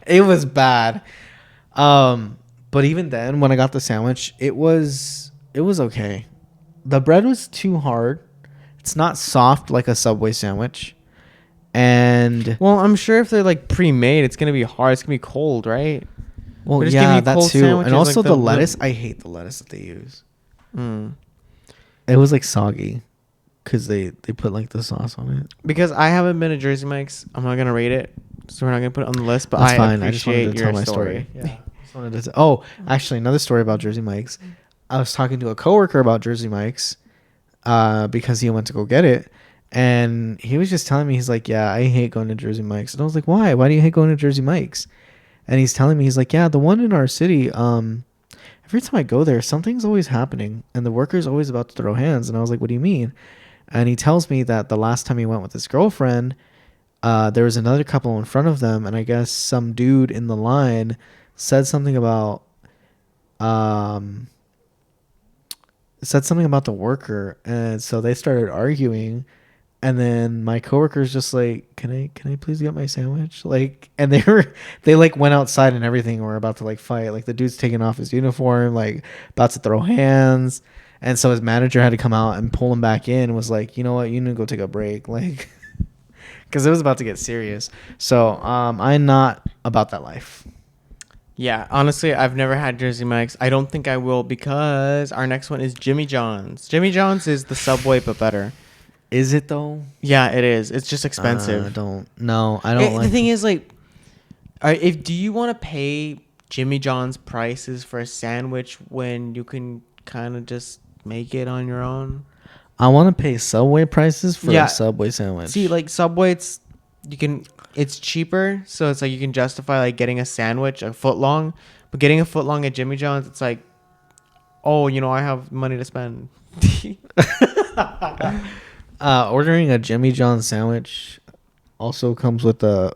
it was bad. But even then, when I got the sandwich, it was okay. The bread was too hard. It's not soft like a Subway sandwich. And well, I'm sure if they're like pre-made, it's gonna be hard. It's gonna be cold, right? Well, just yeah, give me that cold too. sandwiches, And also like the lettuce. I hate the lettuce that they use. It was like soggy because they put like the sauce on it. Because I haven't been to Jersey Mike's, I'm not gonna rate it, so we're not gonna put it on the list. But That's I fine. I just wanted appreciate to tell your my story. Yeah. Oh, actually, another story about Jersey Mike's. I was talking to a coworker about Jersey Mike's because he went to go get it. And he was just telling me, he's like, yeah, I hate going to Jersey Mike's. And I was like, why? Why do you hate going to Jersey Mike's? And he's telling me, he's like, yeah, the one in our city, every time I go there, something's always happening. And the worker's always about to throw hands. And I was like, what do you mean? And he tells me that the last time he went with his girlfriend, there was another couple in front of them. And I guess some dude in the line said something about the worker. And so they started arguing. And then my coworker's just like, can I please get my sandwich? Like, and they like went outside and everything. And were about to like fight. Like the dude's taking off his uniform, like about to throw hands. And so his manager had to come out and pull him back in and was like, you know what? You need to go take a break. Like, because it was about to get serious. So I'm not about that life. Yeah, honestly, I've never had Jersey Mike's. I don't think I will because our next one is Jimmy John's. Jimmy John's is the Subway, but better. Is it though? Yeah, it is. It's just expensive. I don't like the thing is, like, do you want to pay Jimmy John's prices for a sandwich when you can kind of just make it on your own? I want to pay Subway prices for a Subway sandwich. See, like Subway, it's cheaper, so it's like you can justify like getting a sandwich a foot long, but getting a foot long at Jimmy John's, it's like, oh, I have money to spend. Ordering a Jimmy John's sandwich also comes with a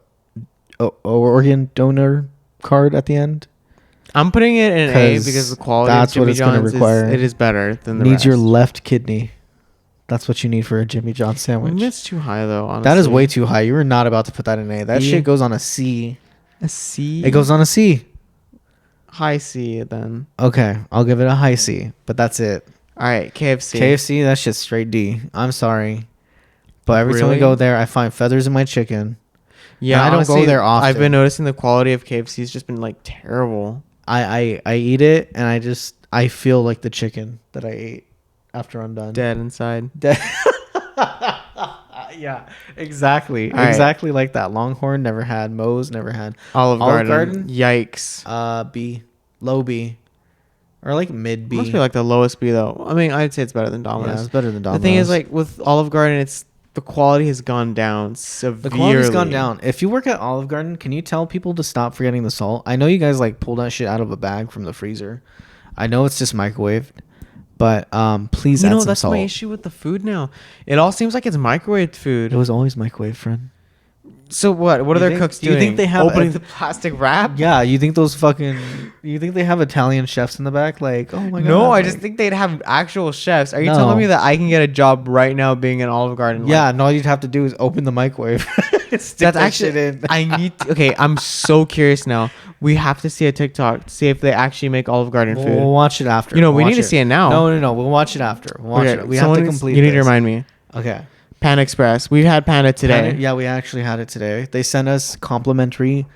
organ donor card at the end. I'm putting it in an A because the quality of Jimmy John's is better than the rest. Needs your left kidney. That's what you need for a Jimmy John's sandwich. That's too high though, honestly. That is way too high. You were not about to put that in A. That shit goes on a C. A C? It goes on a C. High C then. Okay, I'll give it a high C, but that's it. All right, KFC. KFC, that shit's straight D. I'm sorry. But every time we go there, I find feathers in my chicken. Yeah, I don't go there often. I've been noticing the quality of KFC has just been like terrible. I eat it and I feel like the chicken that I ate after I'm done. Dead inside. Dead. Yeah, exactly. All exactly right. Like that. Longhorn never had. Moe's never had. Olive Garden. Yikes. B. Low B. Or like mid B. Must be like the lowest B though. I mean, I'd say it's better than Domino's. Yeah, it's better than Domino's. The thing is, like with Olive Garden, the quality has gone down severely. The quality's gone down. If you work at Olive Garden, can you tell people to stop forgetting the salt? I know you guys like pull that shit out of a bag from the freezer. I know it's just microwaved, but please add some salt. That's my issue with the food now. It all seems like it's microwaved food. It was always microwave, friend. So what? What are their cooks doing? You think they have opening the plastic wrap? Yeah, you think they have Italian chefs in the back? Like, oh my god. No, I just think they'd have actual chefs. Are you telling me that I can get a job right now being an Olive Garden? Yeah, and all you'd have to do is open the microwave. That's actually in. Okay, I'm so curious now. We have to see a TikTok to see if they actually make Olive Garden food. We'll watch it after. We need to see it now. No. We'll watch it after. We'll watch it. We have to complete. You need to remind me. Okay. Panda Express. We've had Panda today. Yeah, we actually had it today. They sent us complimentary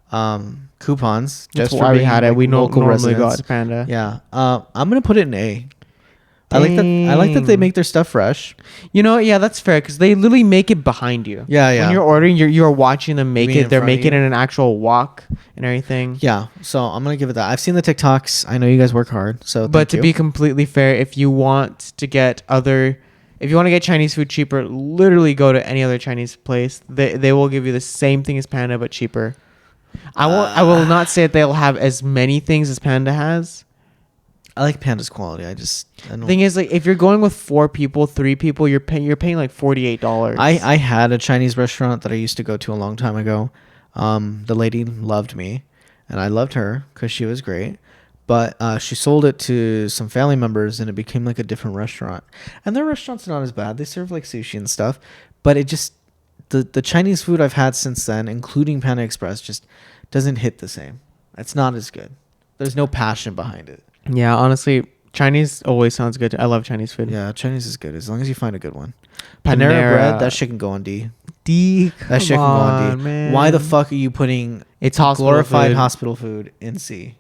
coupons. That's why we had it. We normally got Panda. Yeah. I'm gonna put it in A. I like that they make their stuff fresh. Yeah, that's fair because they literally make it behind you. Yeah. When you're ordering, you're watching them make it. They're making it an actual wok and everything. Yeah. So I'm gonna give it that. I've seen the TikToks. I know you guys work hard. So, but to be completely fair, if you want to get Chinese food cheaper, literally go to any other Chinese place. They will give you the same thing as Panda, but cheaper. I will not say that they'll have as many things as Panda has. I like Panda's quality. I don't. Thing is, like, if you're going with 4 people, 3 people, you're paying like $48. I had a Chinese restaurant that I used to go to a long time ago. The lady loved me, and I loved her because she was great. But she sold it to some family members, and it became like a different restaurant. And their restaurant's not as bad. They serve like sushi and stuff, but it just the Chinese food I've had since then, including Panda Express, just doesn't hit the same. It's not as good. There's no passion behind it. Yeah, honestly, Chinese always sounds good. I love Chinese food. Yeah, Chinese is good as long as you find a good one. Panera bread, that shit can go on D. That shit can go on D. Man. Why the fuck are you putting glorified hospital food in C?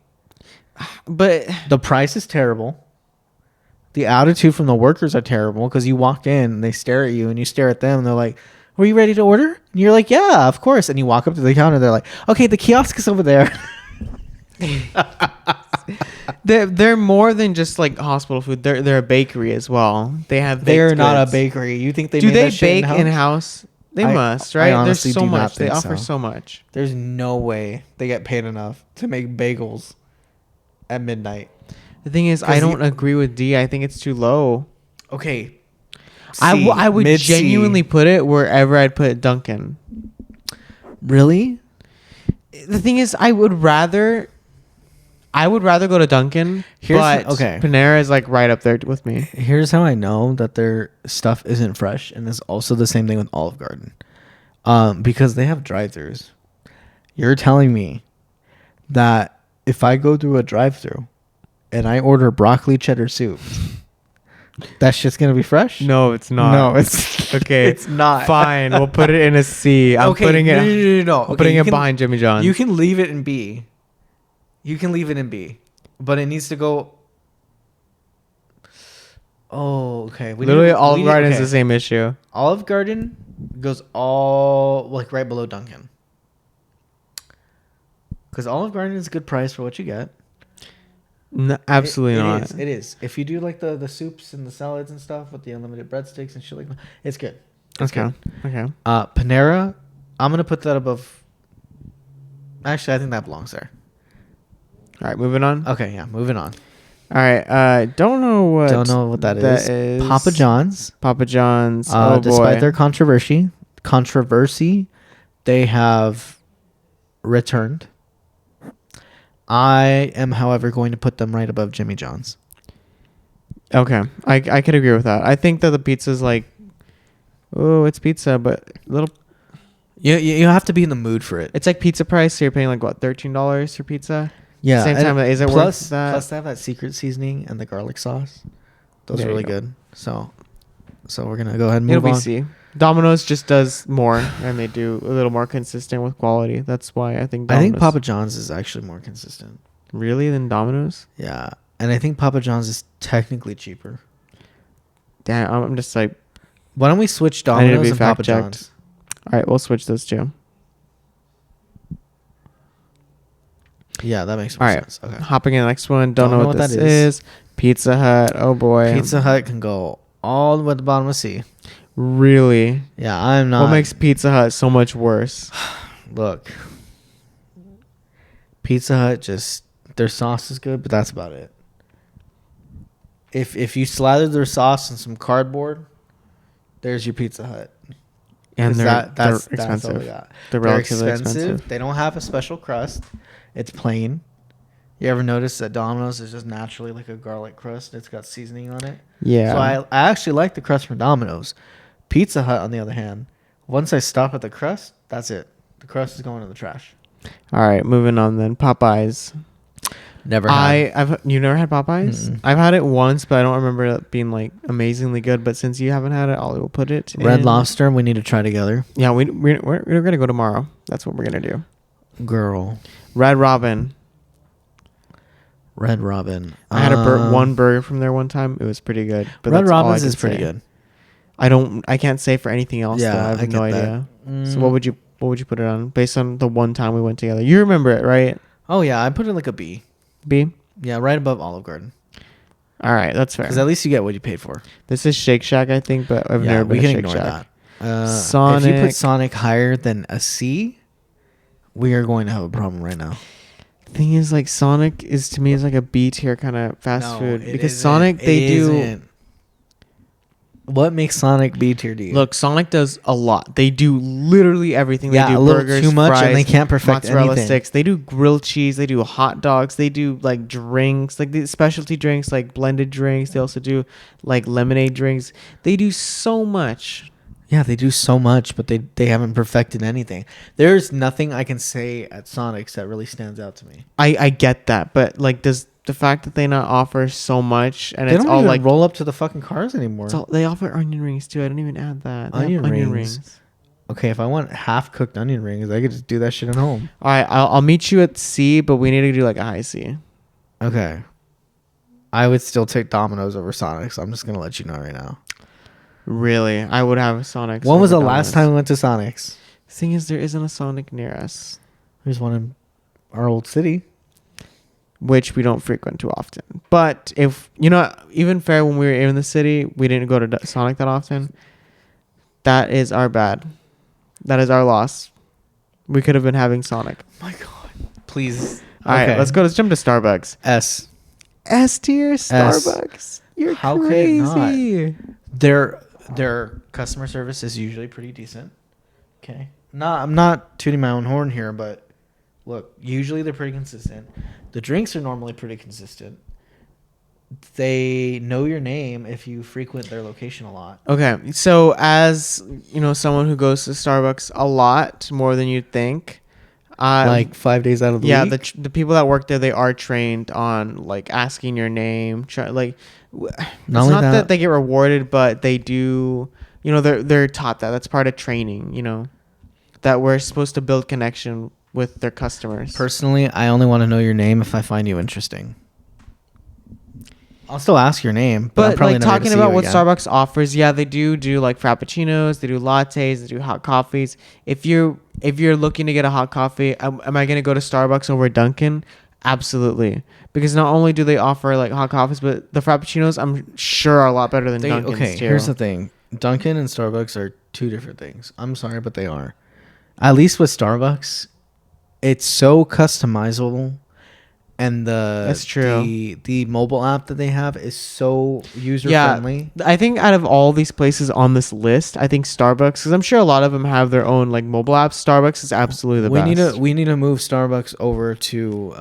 But the price is terrible. The attitude from the workers are terrible because you walk in and they stare at you and you stare at them and they're like, "Were you ready to order?" And you're like, "Yeah, of course." And you walk up to the counter, they're like, "Okay, the kiosk is over there." They're more than just like hospital food. They're a bakery as well. They have baked They're not a goods. bakery. You think they Do made they that shit bake in house? They I- must, I right? honestly There's so do not much. They think offer so. so much. There's no way they get paid enough to make bagels at midnight. The thing is, I 'Cause don't agree with D. I think it's too low. Okay. I would Mid-C. genuinely put it wherever I'd put Dunkin'. Really? The thing is, I would rather go to Dunkin', but Panera is like right up there with me. Here's how I know that their stuff isn't fresh, and it's also the same thing with Olive Garden. Because they have drive-thrus. You're telling me that if I go through a drive-thru and I order broccoli cheddar soup, that shit's gonna be fresh? No, it's not. No, it's okay. It's not. Fine. We'll put it in a C. I'm putting it. No. I'm putting it behind Jimmy John's. You can leave it in B. You can leave it in B, but it needs to go. Oh, okay. Literally, Olive Garden is the same issue. Olive Garden goes all like right below Dunkin'. Because Olive Garden is a good price for what you get. No, absolutely not. It is. If you do like the soups and the salads and stuff with the unlimited breadsticks and shit like that, it's good. It's Okay. good. Okay. Panera, I'm gonna put that above. Actually, I think that belongs there. All right, moving on. Okay, yeah, moving on. All right. Don't know what that is. Papa John's. Papa John's. Oh boy. Despite their controversy, they have returned. I am, however, going to put them right above Jimmy John's. Okay, I could agree with that. I think that the pizza's like, oh, it's pizza, but little. You have to be in the mood for it. It's like pizza price. So you're paying like what, $13 for pizza? Yeah. Same time, is it worth that? Plus, they have that secret seasoning and the garlic sauce. Those are really good. So we're gonna go ahead and move on. It'll be C. Domino's just does more, and they do a little more consistent with quality. That's why I think. I think Papa John's is actually more consistent. Really, than Domino's? Yeah, and I think Papa John's is technically cheaper. Damn, I'm just like. Why don't we switch Domino's and Papa John's? All right, we'll switch those two. Yeah, that makes more sense. Okay. Hopping in the next one. Don't know what this is. Pizza Hut. Oh boy. Pizza Hut can go all the way at the bottom of C. Really? Yeah, I'm not. What makes Pizza Hut so much worse? Look. Pizza Hut, just their sauce is good, but that's about it. If you slather their sauce on some cardboard, there's your Pizza Hut. And they're expensive. That's all we got. They're relatively expensive. They don't have a special crust. It's plain. You ever notice that Domino's is just naturally like a garlic crust? It's got seasoning on it. Yeah. So I actually like the crust from Domino's. Pizza Hut, on the other hand, once I stop at the crust, that's it. The crust is going in the trash. All right, moving on then. Popeyes. Never had. You never had Popeyes? Mm-mm. I've had it once, but I don't remember it being like amazingly good. But since you haven't had it, I will put it. Red Lobster, we need to try together. Yeah, we're gonna go tomorrow. That's what we're gonna do. Girl. Red Robin. Red Robin. I had one burger from there one time. It was pretty good. But Red Robin's is pretty good. I can't say for anything else. Yeah, though. I have no idea. Mm. So what would you put it on based on the one time we went together? You remember it, right? Oh yeah, I put it like a B. B. Yeah, right above Olive Garden. All right, that's fair. Because at least you get what you paid for. This is Shake Shack, I think, but I've never been to Shake Shack. Sonic. If you put Sonic higher than a C, we are going to have a problem right now. Thing is, like Sonic is to me is like a B tier kind of fast food because Sonic do. What makes Sonic B tier to you? Look, Sonic does a lot. They do literally everything. Yeah, they do a little burgers, too much, fries, and they can't perfect mozzarella anything. sticks. They do grilled cheese. They do hot dogs. They do like drinks, like the specialty drinks, like blended drinks. They also do like lemonade drinks. They do so much. Yeah, they do so much, but they haven't perfected anything. There's nothing I can say at Sonic's that really stands out to me. I get that, but like, does the fact that they not offer so much and they it's don't all even like roll up to the fucking cars anymore. They offer onion rings too. I didn't even add that. Onion rings. Okay, if I want half cooked onion rings, I could just do that shit at home. All right, I'll meet you at C, but we need to do like a high C. Okay. I would still take Domino's over Sonic's. I'm just gonna let you know right now. Really, I would have Sonic's. When was the last time we went to Sonic's? The thing is, there isn't a Sonic near us. There's one in our old city. which we don't frequent too often. But if even fair, when we were in the city, we didn't go to Sonic that often. That is our bad. That is our loss. We could have been having Sonic. My God, please. All right, let's go. Let's jump to Starbucks. S tier Starbucks. You're How crazy. could it not? Their customer service is usually pretty decent. Okay. I'm not tooting my own horn here, but look, usually they're pretty consistent. The drinks are normally pretty consistent. They know your name if you frequent their location a lot. Okay, so as someone who goes to Starbucks a lot more than you'd think, like 5 days out of the week. The people that work there, they are trained on like asking your name. It's not that they get rewarded, but they do. They're taught that. That's part of training. That we're supposed to build connection with their customers. Personally, I only want to know your name if I find you interesting. I'll still ask your name, but I'm probably like never talking gonna see about you what again. Starbucks offers, yeah, they do like frappuccinos, they do lattes, they do hot coffees. If you're looking to get a hot coffee, am I gonna go to Starbucks over Dunkin'? Absolutely, because not only do they offer like hot coffees, but the frappuccinos I'm sure are a lot better than Dunkin's Okay, too. here's the thing: Dunkin' and Starbucks are two different things. I'm sorry, but they are. At least with Starbucks, it's so customizable. And That's true. The mobile app that they have is so user friendly. I think out of all these places on this list, I think Starbucks, because I'm sure a lot of them have their own like mobile apps. Starbucks is absolutely the best. We need to move Starbucks over to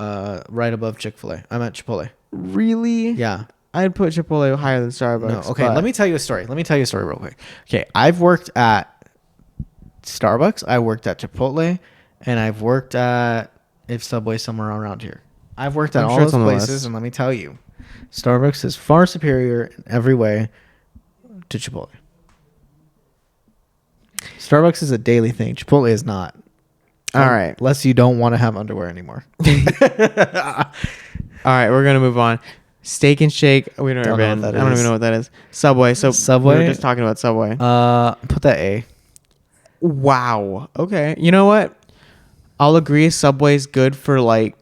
right above Chick-fil-A. I'm at Chipotle. Really? Yeah. I'd put Chipotle higher than Starbucks. No. Okay. Let me tell you a story. Real quick. Okay. I've worked at Starbucks. I worked at Chipotle, and I've worked at Subway somewhere around here. I've worked at all those places, and let me tell you, Starbucks is far superior in every way to Chipotle. Starbucks is a daily thing. Chipotle is not. All right. Unless you don't want to have underwear anymore. All right, we're gonna move on. Steak and Shake. We don't even know what that is. Subway. So Subway. We were just talking about Subway. Put that A. Wow. Okay. You know what? I'll agree. Subway's good for like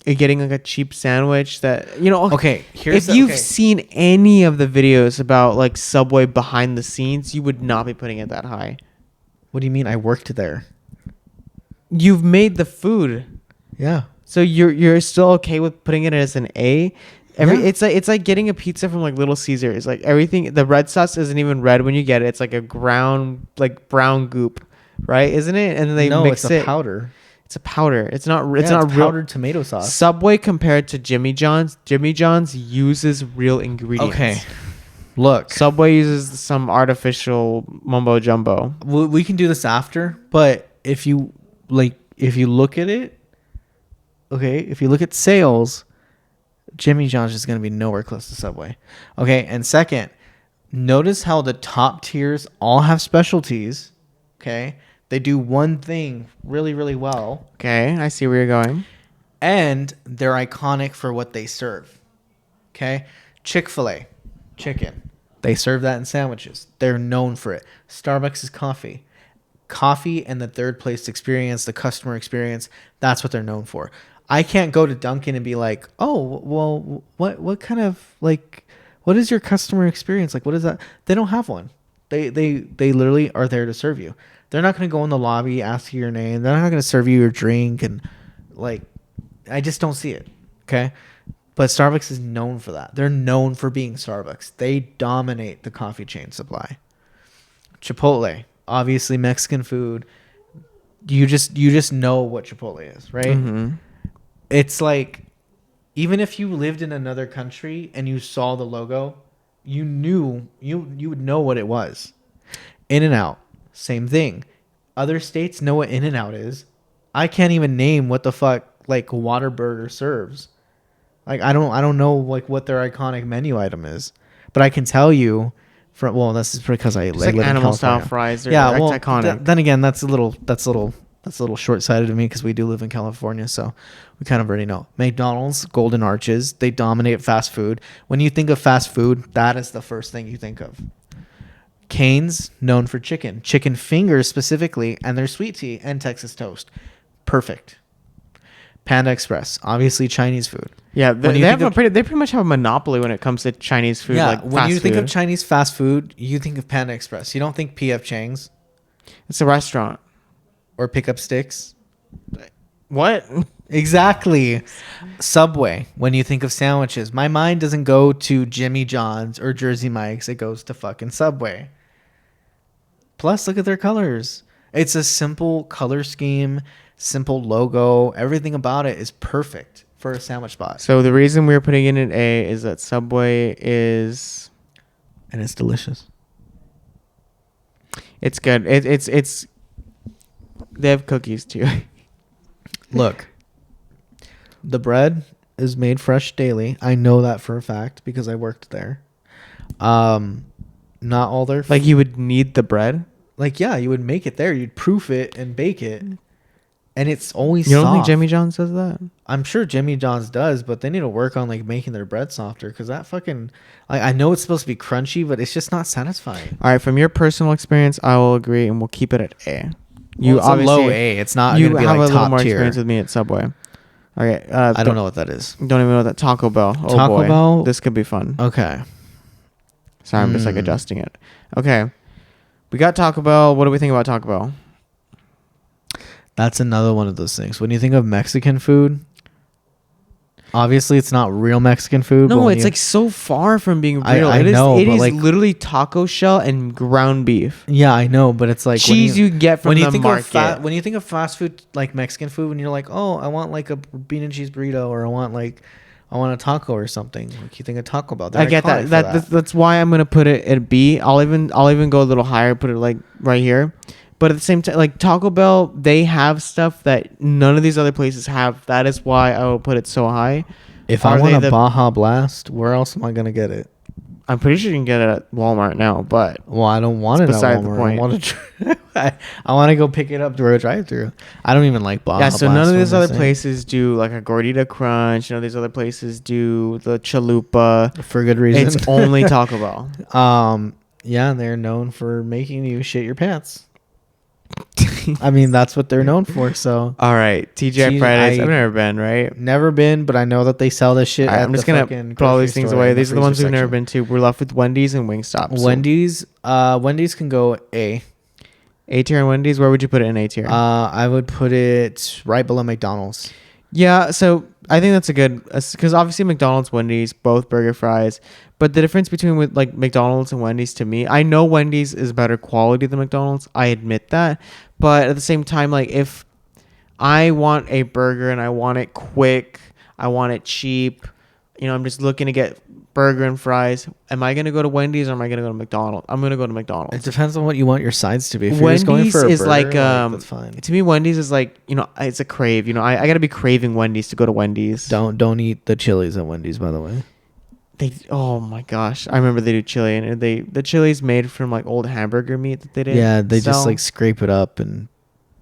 getting like a cheap sandwich that Okay, if you've seen any of the videos about like Subway behind the scenes, you would not be putting it that high. What do you mean? I worked there. You've made the food, Yeah. so you're still okay with putting it as an A. It's like getting a pizza from like Little Caesars. Like everything, the red sauce isn't even red when you get it. It's like a brown goop, right? Isn't it? And then they mix it. It's a powder. It's a powder. It's not powdered real tomato sauce. Subway compared to Jimmy John's uses real ingredients. Okay. Look. Subway uses some artificial mumbo jumbo. We can do this after, but if you look at it, okay, if you look at sales, Jimmy John's is going to be nowhere close to Subway. Okay, and second, notice how the top tiers all have specialties, okay? They do one thing really, really well. Okay, I see where you're going. And they're iconic for what they serve. Okay? Chick-fil-A, chicken. They serve that in sandwiches. They're known for it. Starbucks is coffee. Coffee and the third place experience, the customer experience, that's what they're known for. I can't go to Dunkin' and be like, oh, well, what kind of, like, what is your customer experience? Like, what is that? They don't have one. They literally are there to serve you. They're not going to go in the lobby, ask you your name. They're not going to serve you your drink. And, like, I just don't see it. Okay? But Starbucks is known for that. They're known for being Starbucks. They dominate the coffee chain supply. Chipotle, obviously Mexican food. You just know what Chipotle is, right? Mm-hmm. It's like, even if you lived in another country and you saw the logo, you would know what it was. In-N-Out, same thing. Other states know what In-N-Out is. I can't even name what the fuck like Whataburger serves. Like I don't know like what their iconic menu item is, but I can tell you from this is because I live in animal style California. fries. Yeah, well, iconic. Then again, that's a little short-sighted of me because we do live in California, so we kind of already know. McDonald's, Golden Arches, they dominate fast food. When you think of fast food, that is the first thing you think of. Cane's, known for chicken fingers specifically, and their sweet tea and Texas toast. Perfect. Panda Express, obviously Chinese food. Yeah, When they you have think they pretty much have a monopoly when it comes to Chinese food. Yeah, like when fast you think food. of Chinese fast food, you think of Panda Express. You don't think PF Chang's It's a restaurant. or Pickup Sticks. What? Exactly. Subway. When you think of sandwiches, my mind doesn't go to Jimmy John's or Jersey Mike's. It goes to fucking Subway. Plus, look at their colors. It's a simple color scheme, simple logo. Everything about it is perfect for a sandwich spot. So the reason we're putting in an A is that Subway is... And it's delicious. It's good. It's... They have cookies too. Look, the bread is made fresh daily. I know that for a fact because I worked there. Not all their Like you would need the bread. like yeah, you would make it there. You'd proof it and bake it, and it's always You don't soft. think Jimmy John's does that? I'm sure Jimmy John's does, but they need to work on like making their bread softer because that fucking like I know it's supposed to be crunchy, but it's just not satisfying. All right, from your personal experience, I will agree, and we'll keep it at A. Well, it's a low A. It's not You going to be have like a little top more tier. experience with me at Subway. Okay, I don't know what that is. Don't even know that Taco Bell. Oh Taco boy, Bell? this could be fun. Okay. Sorry, I'm just like adjusting it. Okay, we got Taco Bell. What do we think about Taco Bell? That's another one of those things. When you think of Mexican food, obviously it's not real Mexican food. but No, when it's you- like so far from being I- real. I It is. know, It but is like- literally taco shell and ground beef. yeah, I know, but it's like Cheese you get from when you the think market. of when you think of fast food like Mexican food, when you're like, oh, I want like a bean and cheese burrito, or I want a taco or something. Like you think of Taco Bell. They're I get iconic that. for That's why I'm gonna put it at B. I'll even go a little higher. Put it like right here. But at the same time, like Taco Bell, they have stuff that none of these other places have. That is why I will put it so high. If Are I want they a the- Baja Blast, where else am I gonna get it? I'm pretty sure you can get it at Walmart now, but Well, I don't want It's it at beside the Walmart. point. I want to. I want to go pick it up through a drive-through. I don't even like Baja yeah. So none Blast, of what these am I other saying? places do like a gordita crunch. These other places do the chalupa. For good reason. It's only Taco Bell. Yeah, they're known for making you shit your pants. I mean, that's what they're known for. So All right, TGI Jeez, Fridays. I- I've never been, right? never been, but I know that they sell this shit. All right, at I'm just the gonna fucking put all grocery these things store away. in These are the ones freezer we've never section. been to. We're left with Wendy's and Wingstop. So Wendy's can go A. A tier and Wendy's. Where would you put it in A tier? I would put it right below McDonald's. Yeah, so I think that's a good, because obviously McDonald's, Wendy's, both burger fries. But the difference between with like McDonald's and Wendy's to me, I know Wendy's is better quality than McDonald's. I admit that. But at the same time, like if I want a burger and I want it quick, I want it cheap, I'm just looking to get burger and fries. Am I going to go to Wendy's or am I going to go to McDonald's? I'm going to go to It McDonald's. depends on what you want your sides to be. If you're just going Wendy's for a is burger, like, that's fine. to me, Wendy's is like, it's a crave. I got to be craving Wendy's to go to Wendy's. Don't eat the chilies at Wendy's, by the way. Oh my gosh, I remember they do chili, and the chili's made from like old hamburger meat that they did. Yeah, they just sell. like scrape it up and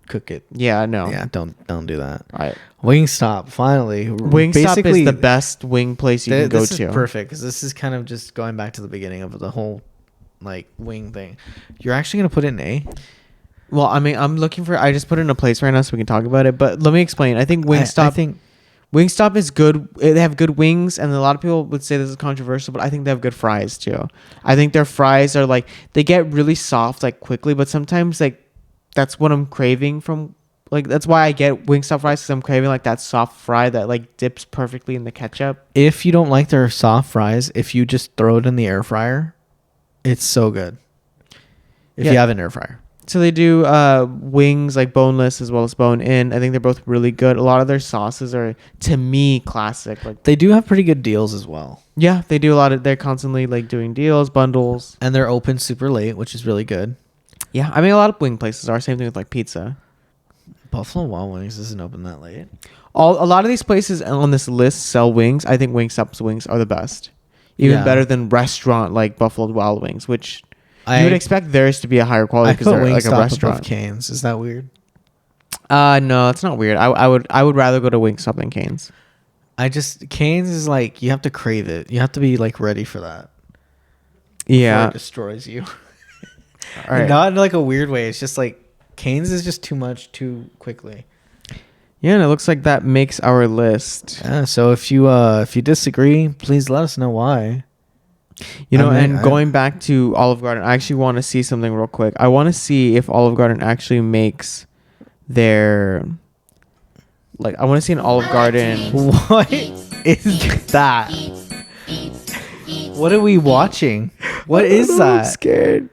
cook it. Yeah, no. Yeah, don't do that. All right. Wingstop, finally. Wingstop is the best wing place you can go This to. is perfect because this is kind of just going back to the beginning of the whole like wing thing. You're actually gonna put it in A? Well, I mean, I just put it in a place right now so we can talk about it. But let me explain. I think Wingstop. I think Wingstop is good. They have good wings, and a lot of people would say this is controversial, but I think they have good fries too. I think their fries are like they get really soft like quickly, but sometimes like that's what I'm craving from. Like that's why I get Wingstop fries because I'm craving like that soft fry that like dips perfectly in the ketchup. if you don't like their soft fries, if you just throw it in the air fryer, it's so good. If Yeah. you have an air fryer. So they do wings like boneless as well as bone in. I think they're both really good. A lot of their sauces are to me classic. Like They do have pretty good deals as well. yeah, they do a lot of. They're constantly like doing deals, bundles. And they're open super late, which is really good. Yeah, I mean a lot of wing places are. Same thing with like pizza. Buffalo Wild Wings isn't open that late. A lot of these places on this list sell wings. I think Wingstop's wings are the best, even Yeah. better than restaurant like Buffalo Wild Wings, which I you would expect theirs to be a higher quality I because put they're like a Wingstop above restaurant. Cane's. Is that weird? No, it's not weird. I would rather go to Wingstop than Cane's. Cane's is like you have to crave it. You have to be like ready for that. Before Yeah. it destroys you. All right. Not in like a weird way. It's just like Cane's is just too much too quickly. Yeah, and it looks like that makes our list. Yeah, so if you disagree, please let us know why. You know, going back to Olive Garden, I actually want to see something real quick. I want to see if Olive Garden actually makes their, like, I want to see an Olive Garden. What is that? What are we watching? What is that? I'm scared.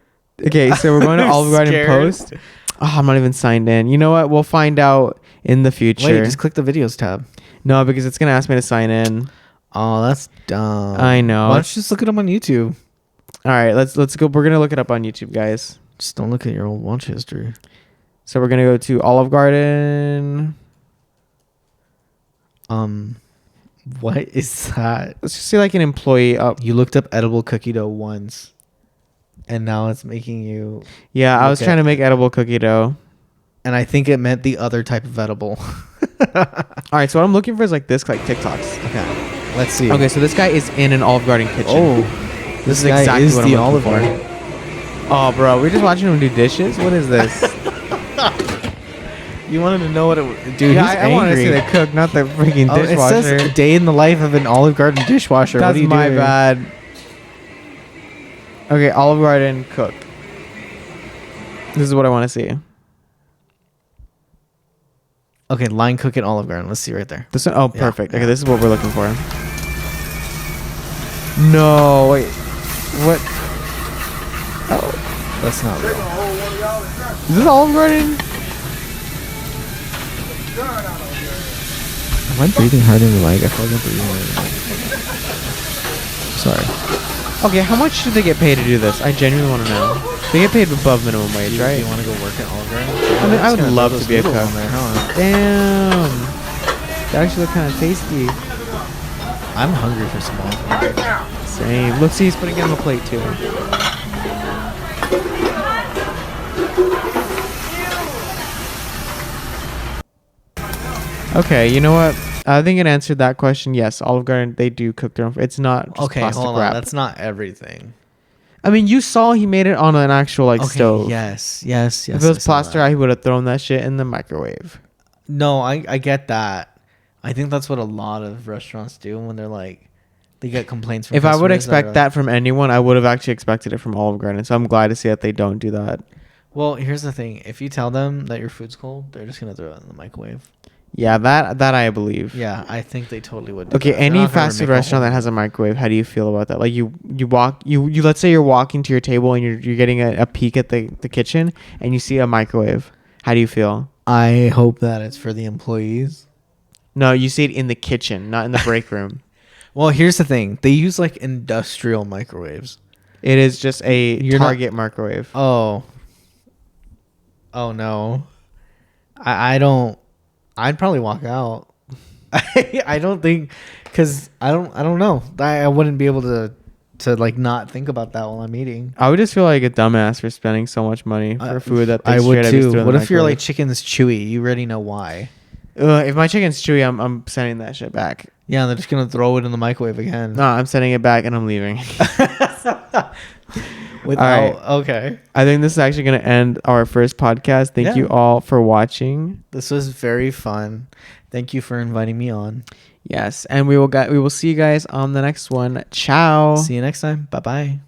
Okay, so we're going to Olive Garden Scared. post. Oh, I'm not even signed in. You know what? We'll find out in the future. Wait, just click the videos tab. No, because it's going to ask me to sign in. Oh, that's dumb. I know. Why don't you just look it up on YouTube? All right, let's go. We're going to look it up on YouTube, guys. Just don't look at your old watch history. So we're going to go to Olive Garden. What is that? Let's just see like an employee up. You looked up edible cookie dough once, and now it's making you. Yeah, I was trying to make edible cookie dough. And I think it meant the other type of edible. All right, so what I'm looking for is like this, like TikToks. Okay. Let's see. Okay, so this guy is in an Olive Garden kitchen. Oh, this is guy exactly is what the I'm Olive looking Garden. for. Oh, bro, we're just watching him do dishes. What is this? You wanted to know what it dude, Yeah, he's I want to see angry. the cook, not the freaking dishwasher. It says a day in the life of an Olive Garden dishwasher. That's what are you my doing? bad. Okay, Olive Garden cook. This is what I want to see. Okay, line cook at Olive Garden. Let's see right there. This one, oh, Yeah, perfect. yeah. Okay, this is what we're looking for. No, wait. What? Oh, That's not real. is this Olive Garden? Am I breathing hard in the mic? I feel like I'm breathing hard in the mic. Sorry. Okay, how much do they get paid to do this? I genuinely want to know. They get paid above minimum wage, Do right? you want to go work at Olive Garden? I mean, I would love to be a cook. There, huh? Damn. They actually look kind of tasty. I'm hungry for some Olive Garden. Same. Look, see, he's putting it on the plate too. Okay, you know what? I think it answered that question. Yes, Olive Garden, they do cook their own. It's not just Okay, plastic hold wrap. on. That's not everything. I mean, you saw he made it on an actual like stove. Yes. If it was plaster, he would have thrown that shit in the microwave. No, I get that. I think that's what a lot of restaurants do when they're like, they get complaints from If I would customers expect are that from anyone, I would have actually expected it from Olive Garden. So I'm glad to see that they don't do that. Well, here's the thing. If you tell them that your food's cold, they're just going to throw it in the microwave. Yeah, that I believe. Yeah, I think they totally would do Okay, that. any They're not gonna fast food make a restaurant whole- that has a microwave, how do you feel about that? Like you let's say you're walking to your table and you're getting a peek at the kitchen and you see a microwave. How do you feel? I hope that it's for the employees. No, you see it in the kitchen, not in the break room. Well, here's the thing. They use like industrial microwaves. It is just a You're not- Target microwave. Oh no. I don't. I'd probably walk out. I don't think, because I don't know. I wouldn't be able to like not think about that while I'm eating. I would just feel like a dumbass for spending so much money for food that they I would straight up just too. threw in What the if your like microwave. chicken's chewy? You already know why. If my chicken's chewy, I'm sending that shit back. Yeah, they're just gonna throw it in the microwave again. No, I'm sending it back and I'm leaving. Without okay. I think this is actually going to end our first podcast. Thank you all for watching. This was very fun. Thank you for inviting me on. Yes, and we will see you guys on the next one. Ciao. See you next time. Bye bye.